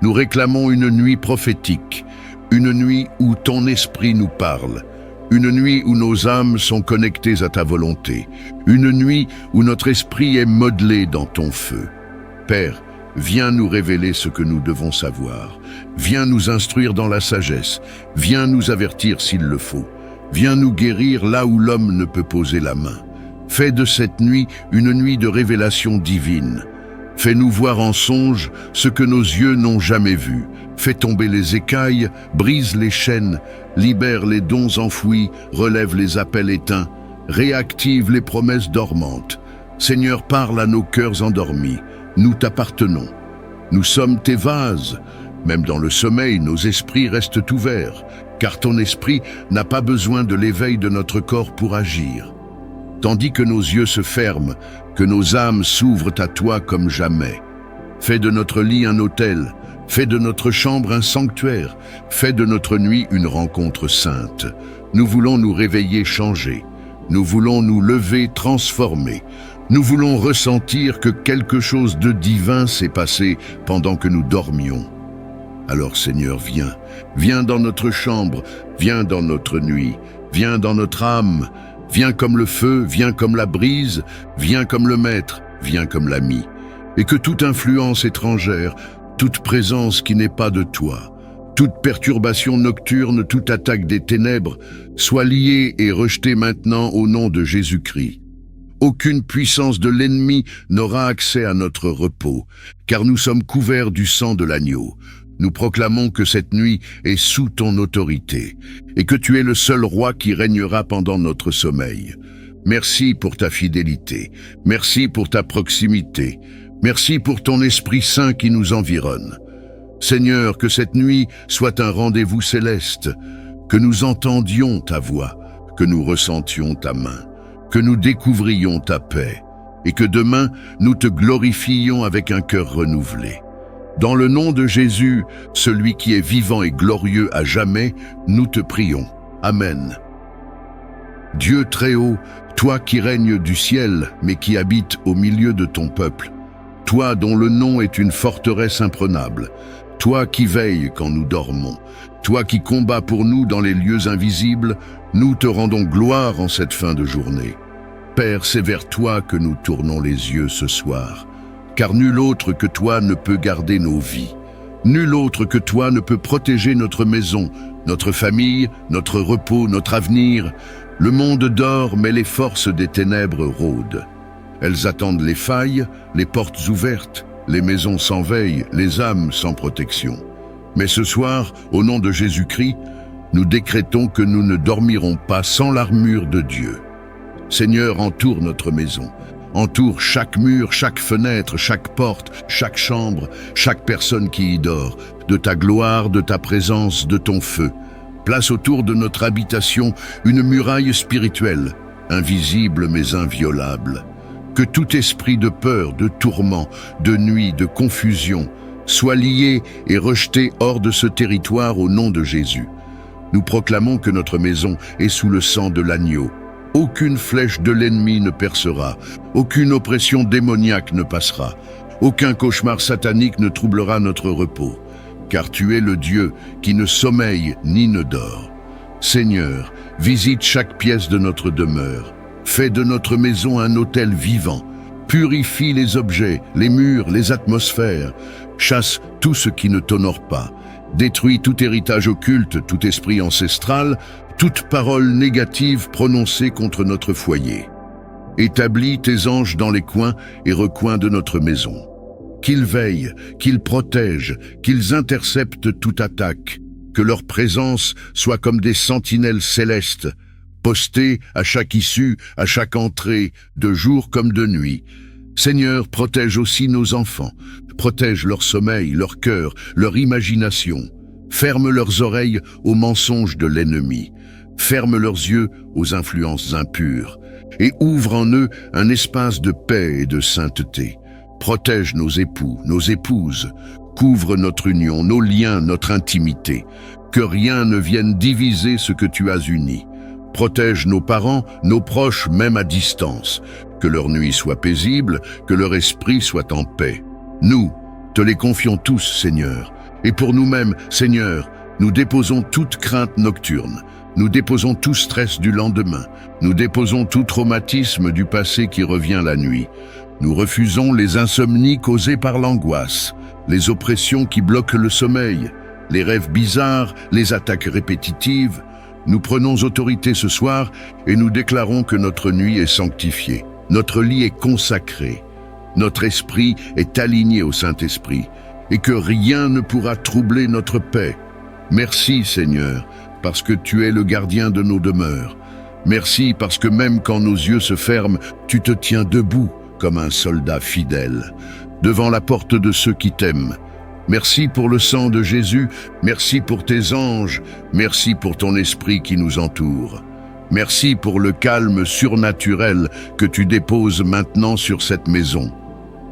Nous réclamons une nuit prophétique, une nuit où ton esprit nous parle, une nuit où nos âmes sont connectées à ta volonté, une nuit où notre esprit est modelé dans ton feu. Père, viens nous révéler ce que nous devons savoir. Viens nous instruire dans la sagesse. Viens nous avertir s'il le faut. Viens nous guérir là où l'homme ne peut poser la main. Fais de cette nuit une nuit de révélation divine. Fais-nous voir en songe ce que nos yeux n'ont jamais vu. Fais tomber les écailles, brise les chaînes, libère les dons enfouis, relève les appels éteints, réactive les promesses dormantes. Seigneur, parle à nos cœurs endormis. Nous t'appartenons. Nous sommes tes vases. Même dans le sommeil, nos esprits restent ouverts, car ton esprit n'a pas besoin de l'éveil de notre corps pour agir. Tandis que nos yeux se ferment, que nos âmes s'ouvrent à toi comme jamais. Fais de notre lit un autel, fais de notre chambre un sanctuaire, fais de notre nuit une rencontre sainte. Nous voulons nous réveiller changés, nous voulons nous lever transformés, nous voulons ressentir que quelque chose de divin s'est passé pendant que nous dormions. Alors Seigneur, viens dans notre chambre, viens dans notre nuit, viens dans notre âme, viens comme le feu, viens comme la brise, viens comme le maître, viens comme l'ami. Et que toute influence étrangère, toute présence qui n'est pas de toi, toute perturbation nocturne, toute attaque des ténèbres, soit liée et rejetée maintenant au nom de Jésus-Christ. Aucune puissance de l'ennemi n'aura accès à notre repos, car nous sommes couverts du sang de l'agneau. Nous proclamons que cette nuit est sous ton autorité, et que tu es le seul roi qui régnera pendant notre sommeil. Merci pour ta fidélité, merci pour ta proximité, merci pour ton Esprit Saint qui nous environne. Seigneur, que cette nuit soit un rendez-vous céleste, que nous entendions ta voix, que nous ressentions ta main, que nous découvrions ta paix, et que demain nous te glorifions avec un cœur renouvelé. Dans le nom de Jésus, celui qui est vivant et glorieux à jamais, nous te prions. Amen. Dieu très haut, toi qui règnes du ciel, mais qui habites au milieu de ton peuple, toi dont le nom est une forteresse imprenable, toi qui veilles quand nous dormons, toi qui combats pour nous dans les lieux invisibles, nous te rendons gloire en cette fin de journée. Père, c'est vers toi que nous tournons les yeux ce soir, car nul autre que toi ne peut garder nos vies. Nul autre que toi ne peut protéger notre maison, notre famille, notre repos, notre avenir. Le monde dort, mais les forces des ténèbres rôdent. Elles attendent les failles, les portes ouvertes, les maisons sans veille, les âmes sans protection. Mais ce soir, au nom de Jésus-Christ, nous décrétons que nous ne dormirons pas sans l'armure de Dieu. Seigneur, entoure notre maison. Entoure chaque mur, chaque fenêtre, chaque porte, chaque chambre, chaque personne qui y dort, de ta gloire, de ta présence, de ton feu. Place autour de notre habitation une muraille spirituelle, invisible mais inviolable. Que tout esprit de peur, de tourment, de nuit, de confusion, soit lié et rejeté hors de ce territoire au nom de Jésus. Nous proclamons que notre maison est sous le sang de l'agneau. Aucune flèche de l'ennemi ne percera, aucune oppression démoniaque ne passera, aucun cauchemar satanique ne troublera notre repos, car tu es le Dieu qui ne sommeille ni ne dort. Seigneur, visite chaque pièce de notre demeure, fais de notre maison un autel vivant, purifie les objets, les murs, les atmosphères, chasse tout ce qui ne t'honore pas, détruis tout héritage occulte, tout esprit ancestral, toute parole négative prononcée contre notre foyer. Établis tes anges dans les coins et recoins de notre maison. Qu'ils veillent, qu'ils protègent, qu'ils interceptent toute attaque, que leur présence soit comme des sentinelles célestes, postées à chaque issue, à chaque entrée, de jour comme de nuit. Seigneur, protège aussi nos enfants, protège leur sommeil, leur cœur, leur imagination. Ferme leurs oreilles aux mensonges de l'ennemi. Ferme leurs yeux aux influences impures et ouvre en eux un espace de paix et de sainteté. Protège nos époux, nos épouses, couvre notre union, nos liens, notre intimité, que rien ne vienne diviser ce que tu as uni. Protège nos parents, nos proches, même à distance, que leur nuit soit paisible, que leur esprit soit en paix. Nous, te les confions tous, Seigneur, et pour nous-mêmes, Seigneur, nous déposons toute crainte nocturne. Nous déposons tout stress du lendemain. Nous déposons tout traumatisme du passé qui revient la nuit. Nous refusons les insomnies causées par l'angoisse, les oppressions qui bloquent le sommeil, les rêves bizarres, les attaques répétitives. Nous prenons autorité ce soir et nous déclarons que notre nuit est sanctifiée. Notre lit est consacré. Notre esprit est aligné au Saint-Esprit et que rien ne pourra troubler notre paix. Merci Seigneur, parce que tu es le gardien de nos demeures. Merci parce que même quand nos yeux se ferment, tu te tiens debout comme un soldat fidèle, devant la porte de ceux qui t'aiment. Merci pour le sang de Jésus, merci pour tes anges, merci pour ton esprit qui nous entoure. Merci pour le calme surnaturel que tu déposes maintenant sur cette maison.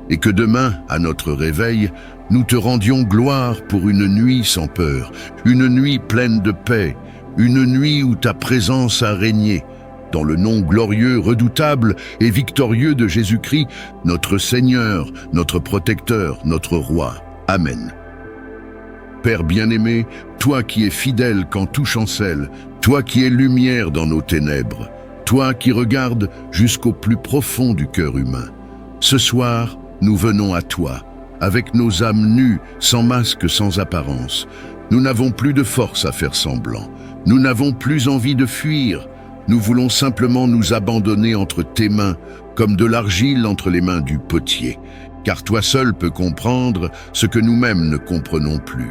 Et que demain, à notre réveil, nous te rendions gloire pour une nuit sans peur, une nuit pleine de paix, une nuit où ta présence a régné. Dans le nom glorieux, redoutable et victorieux de Jésus-Christ, notre Seigneur, notre protecteur, notre roi. Amen. Père bien-aimé, toi qui es fidèle quand tout chancelle, toi qui es lumière dans nos ténèbres, toi qui regardes jusqu'au plus profond du cœur humain. Ce soir, nous venons à toi, avec nos âmes nues, sans masque, sans apparence. Nous n'avons plus de force à faire semblant. Nous n'avons plus envie de fuir. Nous voulons simplement nous abandonner entre tes mains, comme de l'argile entre les mains du potier. Car toi seul peux comprendre ce que nous-mêmes ne comprenons plus.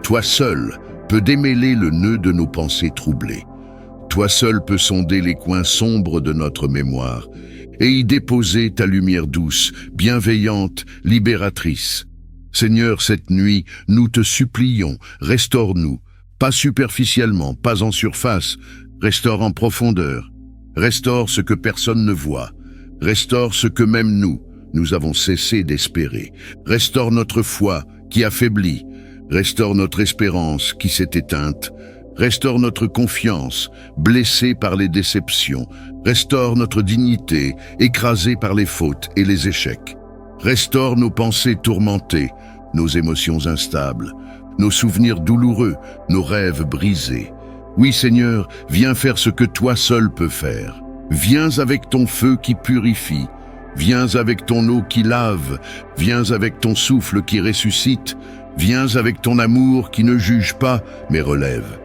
Toi seul peux démêler le nœud de nos pensées troublées. Toi seul peux sonder les coins sombres de notre mémoire et y déposer ta lumière douce, bienveillante, libératrice. Seigneur, cette nuit, nous te supplions, restaure-nous, pas superficiellement, pas en surface, restaure en profondeur. Restaure ce que personne ne voit. Restaure ce que même nous avons cessé d'espérer. Restaure notre foi qui affaiblit. Restaure notre espérance qui s'est éteinte. Restaure notre confiance, blessée par les déceptions. Restaure notre dignité, écrasée par les fautes et les échecs. Restaure nos pensées tourmentées, nos émotions instables, nos souvenirs douloureux, nos rêves brisés. Oui, Seigneur, viens faire ce que toi seul peux faire. Viens avec ton feu qui purifie. Viens avec ton eau qui lave. Viens avec ton souffle qui ressuscite. Viens avec ton amour qui ne juge pas, mais relève.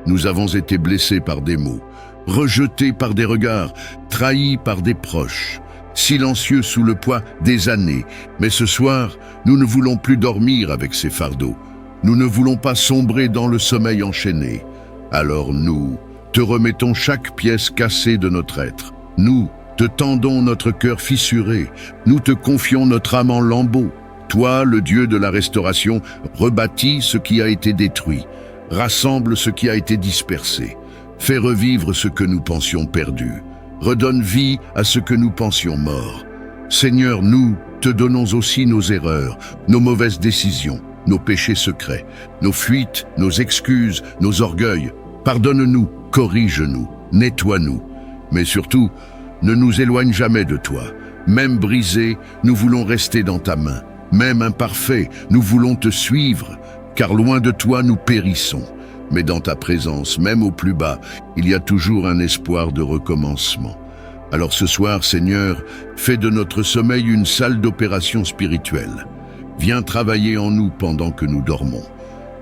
Nous avons été blessés par des mots, rejetés par des regards, trahis par des proches, silencieux sous le poids des années. Mais ce soir, nous ne voulons plus dormir avec ces fardeaux. Nous ne voulons pas sombrer dans le sommeil enchaîné. Alors nous te remettons chaque pièce cassée de notre être. Nous te tendons notre cœur fissuré. Nous te confions notre âme en lambeaux. Toi, le Dieu de la restauration, rebâtis ce qui a été détruit. Rassemble ce qui a été dispersé. Fais revivre ce que nous pensions perdu. Redonne vie à ce que nous pensions mort. Seigneur, nous te donnons aussi nos erreurs, nos mauvaises décisions, nos péchés secrets, nos fuites, nos excuses, nos orgueils. Pardonne-nous, corrige-nous, nettoie-nous. Mais surtout, ne nous éloigne jamais de toi. Même brisés, nous voulons rester dans ta main. Même imparfaits, nous voulons te suivre, car loin de toi nous périssons. Mais dans ta présence, même au plus bas, il y a toujours un espoir de recommencement. Alors ce soir, Seigneur, fais de notre sommeil une salle d'opération spirituelle. Viens travailler en nous pendant que nous dormons.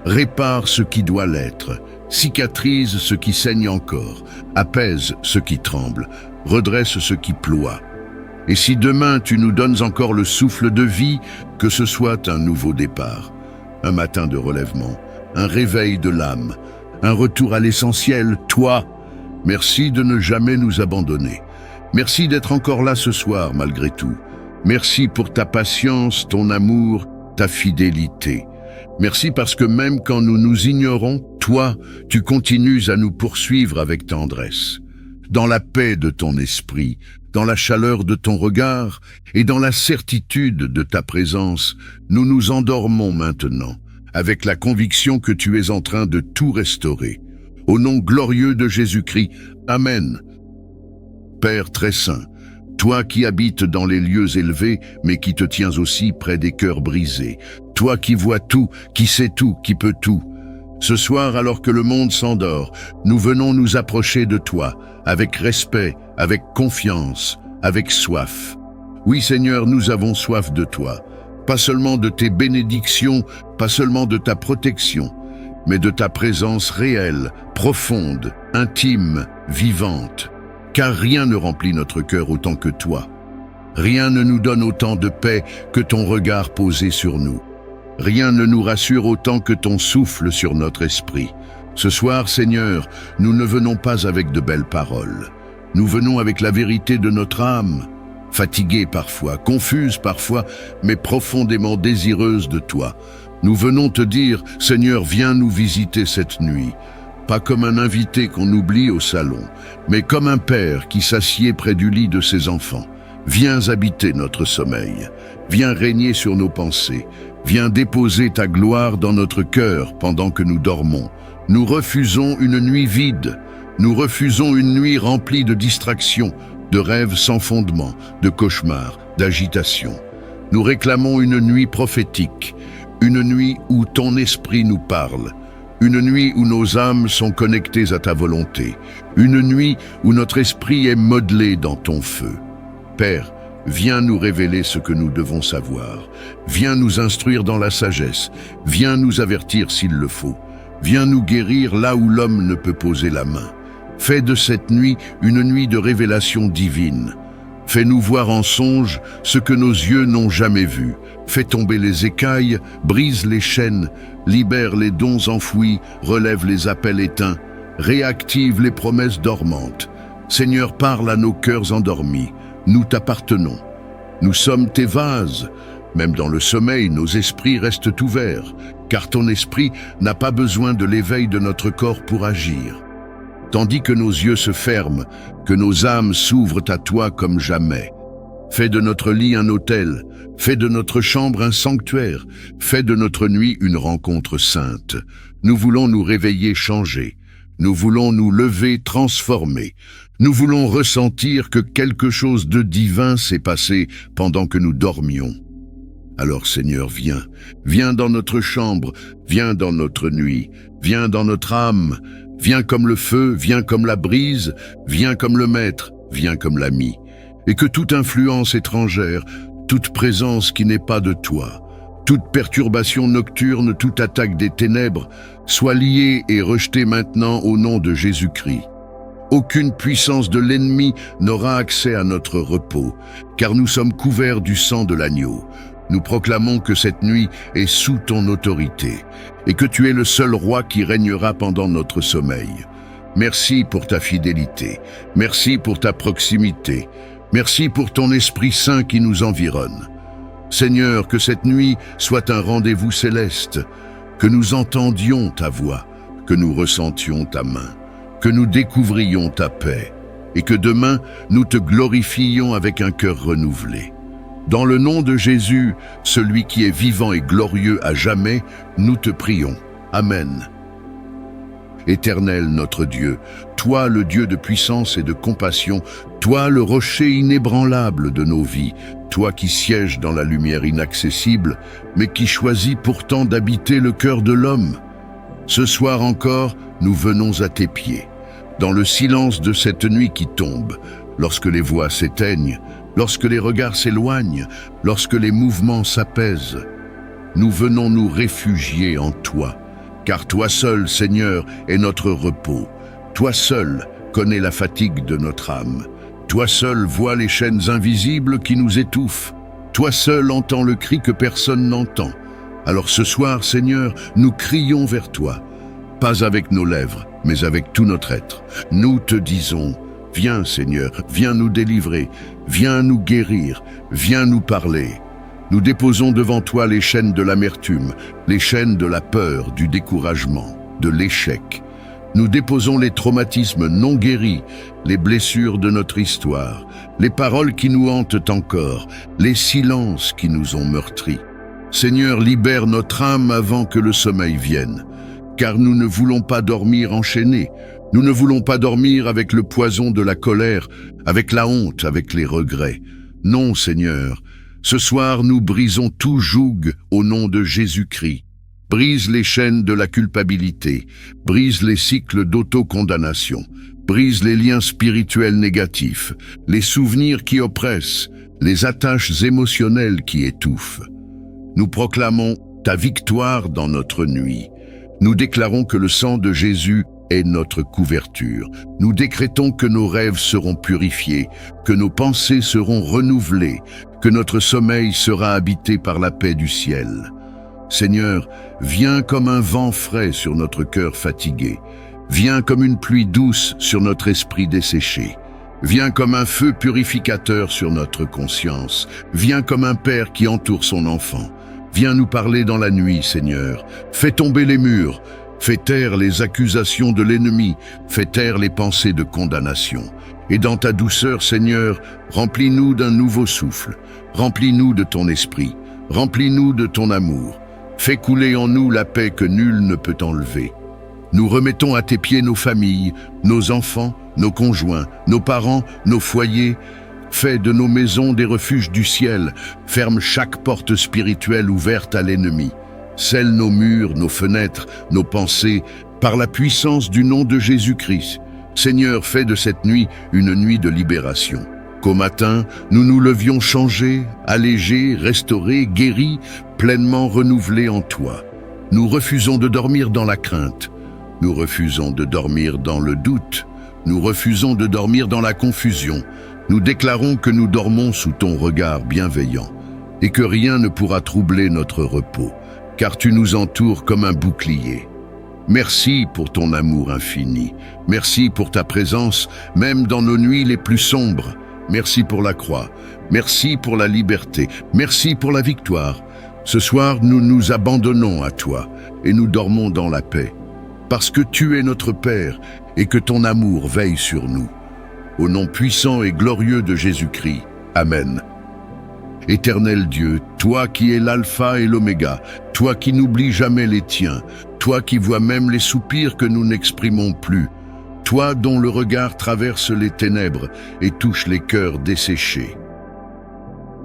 Répare ce qui doit l'être, cicatrise ce qui saigne encore, apaise ce qui tremble, redresse ce qui ploie. Et si demain tu nous donnes encore le souffle de vie, que ce soit un nouveau départ, un matin de relèvement, un réveil de l'âme, un retour à l'essentiel, toi, merci de ne jamais nous abandonner. Merci d'être encore là ce soir malgré tout. Merci pour ta patience, ton amour, ta fidélité. Merci parce que même quand nous nous ignorons, toi, tu continues à nous poursuivre avec tendresse. Dans la paix de ton esprit, dans la chaleur de ton regard et dans la certitude de ta présence, nous nous endormons maintenant, avec la conviction que tu es en train de tout restaurer. Au nom glorieux de Jésus-Christ, Amen. Père très saint, toi qui habites dans les lieux élevés, mais qui te tiens aussi près des cœurs brisés, toi qui vois tout, qui sais tout, qui peux tout, ce soir, alors que le monde s'endort, nous venons nous approcher de toi, avec respect, avec confiance, avec soif. Oui, Seigneur, nous avons soif de toi, pas seulement de tes bénédictions, pas seulement de ta protection, mais de ta présence réelle, profonde, intime, vivante. Car rien ne remplit notre cœur autant que toi. Rien ne nous donne autant de paix que ton regard posé sur nous. Rien ne nous rassure autant que ton souffle sur notre esprit. Ce soir, Seigneur, nous ne venons pas avec de belles paroles. Nous venons avec la vérité de notre âme, fatiguée parfois, confuse parfois, mais profondément désireuse de toi. Nous venons te dire, Seigneur, viens nous visiter cette nuit, pas comme un invité qu'on oublie au salon, mais comme un père qui s'assied près du lit de ses enfants. Viens habiter notre sommeil, viens régner sur nos pensées, viens déposer ta gloire dans notre cœur pendant que nous dormons. Nous refusons une nuit vide, nous refusons une nuit remplie de distractions, de rêves sans fondement, de cauchemars, d'agitation. Nous réclamons une nuit prophétique, une nuit où ton esprit nous parle, une nuit où nos âmes sont connectées à ta volonté, une nuit où notre esprit est modelé dans ton feu. Père, viens nous révéler ce que nous devons savoir, viens nous instruire dans la sagesse, viens nous avertir s'il le faut, viens nous guérir là où l'homme ne peut poser la main. Fais de cette nuit une nuit de révélation divine. Fais-nous voir en songe ce que nos yeux n'ont jamais vu. Fais tomber les écailles, brise les chaînes, libère les dons enfouis, relève les appels éteints, réactive les promesses dormantes. Seigneur, parle à nos cœurs endormis. Nous t'appartenons. Nous sommes tes vases. Même dans le sommeil, nos esprits restent ouverts, car ton esprit n'a pas besoin de l'éveil de notre corps pour agir. Tandis que nos yeux se ferment, que nos âmes s'ouvrent à toi comme jamais. Fais de notre lit un autel, fais de notre chambre un sanctuaire, fais de notre nuit une rencontre sainte. Nous voulons nous réveiller changés, nous voulons nous lever transformés, nous voulons ressentir que quelque chose de divin s'est passé pendant que nous dormions. Alors Seigneur, viens dans notre chambre, viens dans notre nuit, viens dans notre âme, viens comme le feu, viens comme la brise, viens comme le maître, viens comme l'ami. Et que toute influence étrangère, toute présence qui n'est pas de toi, toute perturbation nocturne, toute attaque des ténèbres, soit liée et rejetée maintenant au nom de Jésus-Christ. Aucune puissance de l'ennemi n'aura accès à notre repos, car nous sommes couverts du sang de l'agneau. Nous proclamons que cette nuit est sous ton autorité et que tu es le seul roi qui régnera pendant notre sommeil. Merci pour ta fidélité, merci pour ta proximité, merci pour ton Esprit Saint qui nous environne. Seigneur, que cette nuit soit un rendez-vous céleste, que nous entendions ta voix, que nous ressentions ta main, que nous découvrions ta paix et que demain nous te glorifions avec un cœur renouvelé. Dans le nom de Jésus, celui qui est vivant et glorieux à jamais, nous te prions. Amen. Éternel notre Dieu, toi le Dieu de puissance et de compassion, toi le rocher inébranlable de nos vies, toi qui sièges dans la lumière inaccessible, mais qui choisis pourtant d'habiter le cœur de l'homme. Ce soir encore, nous venons à tes pieds. Dans le silence de cette nuit qui tombe, lorsque les voix s'éteignent, lorsque les regards s'éloignent, lorsque les mouvements s'apaisent, nous venons nous réfugier en toi, car toi seul, Seigneur, est notre repos. Toi seul connais la fatigue de notre âme. Toi seul vois les chaînes invisibles qui nous étouffent. Toi seul entends le cri que personne n'entend. Alors ce soir, Seigneur, nous crions vers toi, pas avec nos lèvres, mais avec tout notre être. Nous te disons: viens Seigneur, viens nous délivrer, viens nous guérir, viens nous parler. Nous déposons devant toi les chaînes de l'amertume, les chaînes de la peur, du découragement, de l'échec. Nous déposons les traumatismes non guéris, les blessures de notre histoire, les paroles qui nous hantent encore, les silences qui nous ont meurtris. Seigneur, libère notre âme avant que le sommeil vienne, car nous ne voulons pas dormir enchaînés. Nous ne voulons pas dormir avec le poison de la colère, avec la honte, avec les regrets. Non, Seigneur, ce soir nous brisons tout joug au nom de Jésus-Christ. Brise les chaînes de la culpabilité, brise les cycles d'autocondamnation, brise les liens spirituels négatifs, les souvenirs qui oppressent, les attaches émotionnelles qui étouffent. Nous proclamons ta victoire dans notre nuit. Nous déclarons que le sang de Jésus est notre couverture. Nous décrétons que nos rêves seront purifiés, que nos pensées seront renouvelées, que notre sommeil sera habité par la paix du ciel. Seigneur, viens comme un vent frais sur notre cœur fatigué. Viens comme une pluie douce sur notre esprit desséché. Viens comme un feu purificateur sur notre conscience. Viens comme un père qui entoure son enfant. Viens nous parler dans la nuit, Seigneur. Fais tomber les murs. Fais taire les accusations de l'ennemi. Fais taire les pensées de condamnation. Et dans ta douceur, Seigneur, remplis-nous d'un nouveau souffle. Remplis-nous de ton esprit. Remplis-nous de ton amour. Fais couler en nous la paix que nul ne peut enlever. Nous remettons à tes pieds nos familles, nos enfants, nos conjoints, nos parents, nos foyers. Fais de nos maisons des refuges du ciel. Ferme chaque porte spirituelle ouverte à l'ennemi. Scelle nos murs, nos fenêtres, nos pensées, par la puissance du nom de Jésus-Christ. Seigneur, fais de cette nuit une nuit de libération. Qu'au matin, nous nous levions changés, allégés, restaurés, guéris, pleinement renouvelés en toi. Nous refusons de dormir dans la crainte. Nous refusons de dormir dans le doute. Nous refusons de dormir dans la confusion. Nous déclarons que nous dormons sous ton regard bienveillant et que rien ne pourra troubler notre repos, car tu nous entoures comme un bouclier. Merci pour ton amour infini. Merci pour ta présence, même dans nos nuits les plus sombres. Merci pour la croix. Merci pour la liberté. Merci pour la victoire. Ce soir, nous nous abandonnons à toi et nous dormons dans la paix, parce que tu es notre Père et que ton amour veille sur nous. Au nom puissant et glorieux de Jésus-Christ. Amen. Éternel Dieu, toi qui es l'alpha et l'oméga, toi qui n'oublies jamais les tiens, toi qui vois même les soupirs que nous n'exprimons plus, toi dont le regard traverse les ténèbres et touche les cœurs desséchés.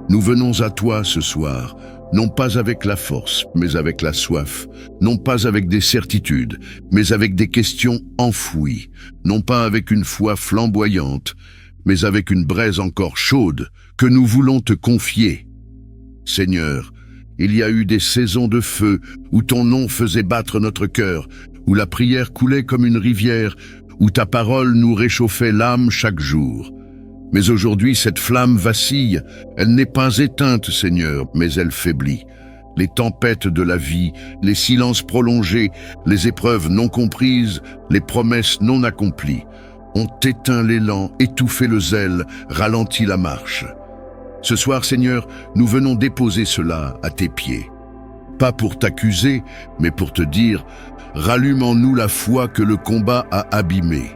Nous venons à toi ce soir, non pas avec la force, mais avec la soif, non pas avec des certitudes, mais avec des questions enfouies, non pas avec une foi flamboyante, mais avec une braise encore chaude que nous voulons te confier. Seigneur, il y a eu des saisons de feu où ton nom faisait battre notre cœur, où la prière coulait comme une rivière, où ta parole nous réchauffait l'âme chaque jour. Mais aujourd'hui, cette flamme vacille. Elle n'est pas éteinte, Seigneur, mais elle faiblit. Les tempêtes de la vie, les silences prolongés, les épreuves non comprises, les promesses non accomplies ont éteint l'élan, étouffé le zèle, ralenti la marche. Ce soir, Seigneur, nous venons déposer cela à tes pieds. Pas pour t'accuser, mais pour te dire, rallume en nous la foi que le combat a abîmée.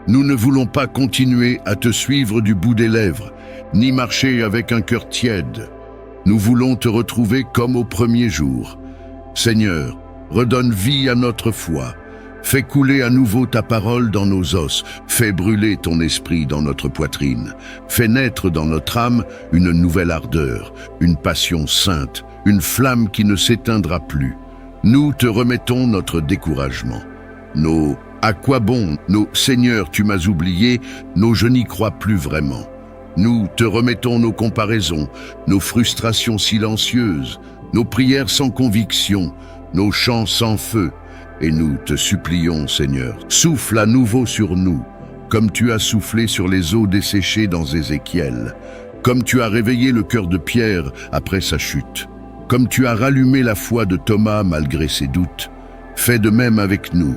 Nous ne voulons pas continuer à te suivre du bout des lèvres, ni marcher avec un cœur tiède. Nous voulons te retrouver comme au premier jour. Seigneur, redonne vie à notre foi. Fais couler à nouveau ta parole dans nos os. Fais brûler ton esprit dans notre poitrine. Fais naître dans notre âme une nouvelle ardeur, une passion sainte, une flamme qui ne s'éteindra plus. Nous te remettons notre découragement. Nos « à quoi bon ?» nos « Seigneur, tu m'as oublié » nos « je n'y crois plus vraiment ». Nous te remettons nos comparaisons, nos frustrations silencieuses, nos prières sans conviction, nos chants sans feu. Et nous te supplions, Seigneur, souffle à nouveau sur nous, comme tu as soufflé sur les eaux desséchées dans Ézéchiel, comme tu as réveillé le cœur de Pierre après sa chute, comme tu as rallumé la foi de Thomas malgré ses doutes. Fais de même avec nous.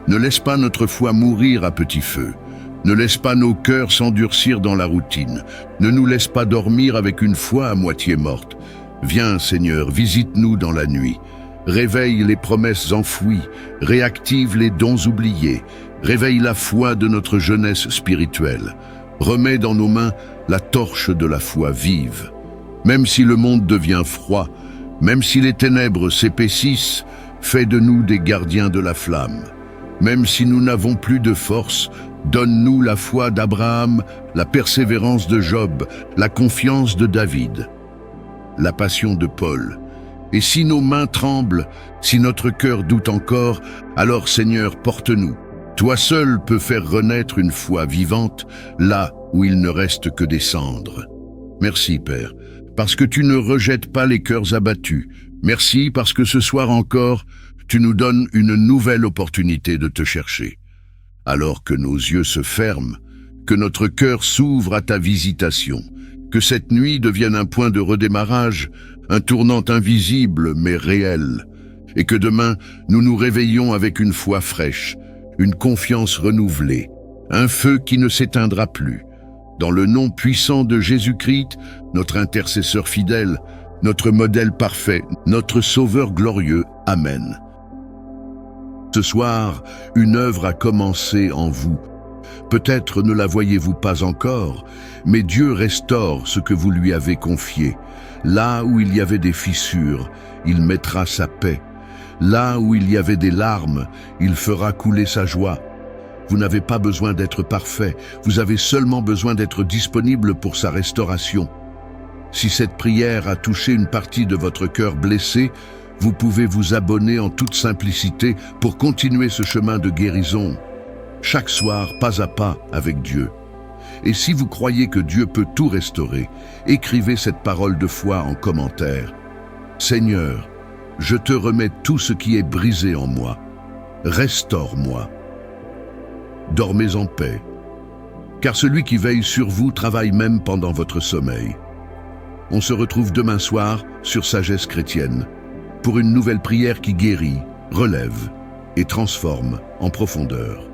Ne laisse pas notre foi mourir à petit feu. Ne laisse pas nos cœurs s'endurcir dans la routine. Ne nous laisse pas dormir avec une foi à moitié morte. Viens, Seigneur, visite-nous dans la nuit. Réveille les promesses enfouies, réactive les dons oubliés, réveille la foi de notre jeunesse spirituelle. Remets dans nos mains la torche de la foi vive. Même si le monde devient froid, même si les ténèbres s'épaississent, fais de nous des gardiens de la flamme. Même si nous n'avons plus de force, donne-nous la foi d'Abraham, la persévérance de Job, la confiance de David, la passion de Paul. Et si nos mains tremblent, si notre cœur doute encore, alors Seigneur, porte-nous. Toi seul peux faire renaître une foi vivante, là où il ne reste que des cendres. Merci, Père, parce que tu ne rejettes pas les cœurs abattus. Merci parce que ce soir encore, tu nous donnes une nouvelle opportunité de te chercher. Alors que nos yeux se ferment, que notre cœur s'ouvre à ta visitation, que cette nuit devienne un point de redémarrage, un tournant invisible mais réel, et que demain nous nous réveillons avec une foi fraîche, une confiance renouvelée, un feu qui ne s'éteindra plus. Dans le nom puissant de Jésus-Christ, notre intercesseur fidèle, notre modèle parfait, notre Sauveur glorieux. Amen. Ce soir, une œuvre a commencé en vous. Peut-être ne la voyez-vous pas encore, mais Dieu restaure ce que vous lui avez confié. Là où il y avait des fissures, il mettra sa paix. Là où il y avait des larmes, il fera couler sa joie. Vous n'avez pas besoin d'être parfait, vous avez seulement besoin d'être disponible pour sa restauration. Si cette prière a touché une partie de votre cœur blessé, vous pouvez vous abonner en toute simplicité pour continuer ce chemin de guérison. Chaque soir, pas à pas, avec Dieu. Et si vous croyez que Dieu peut tout restaurer, écrivez cette parole de foi en commentaire. Seigneur, je te remets tout ce qui est brisé en moi. Restaure-moi. Dormez en paix, car celui qui veille sur vous travaille même pendant votre sommeil. On se retrouve demain soir sur Sagesse chrétienne pour une nouvelle prière qui guérit, relève et transforme en profondeur.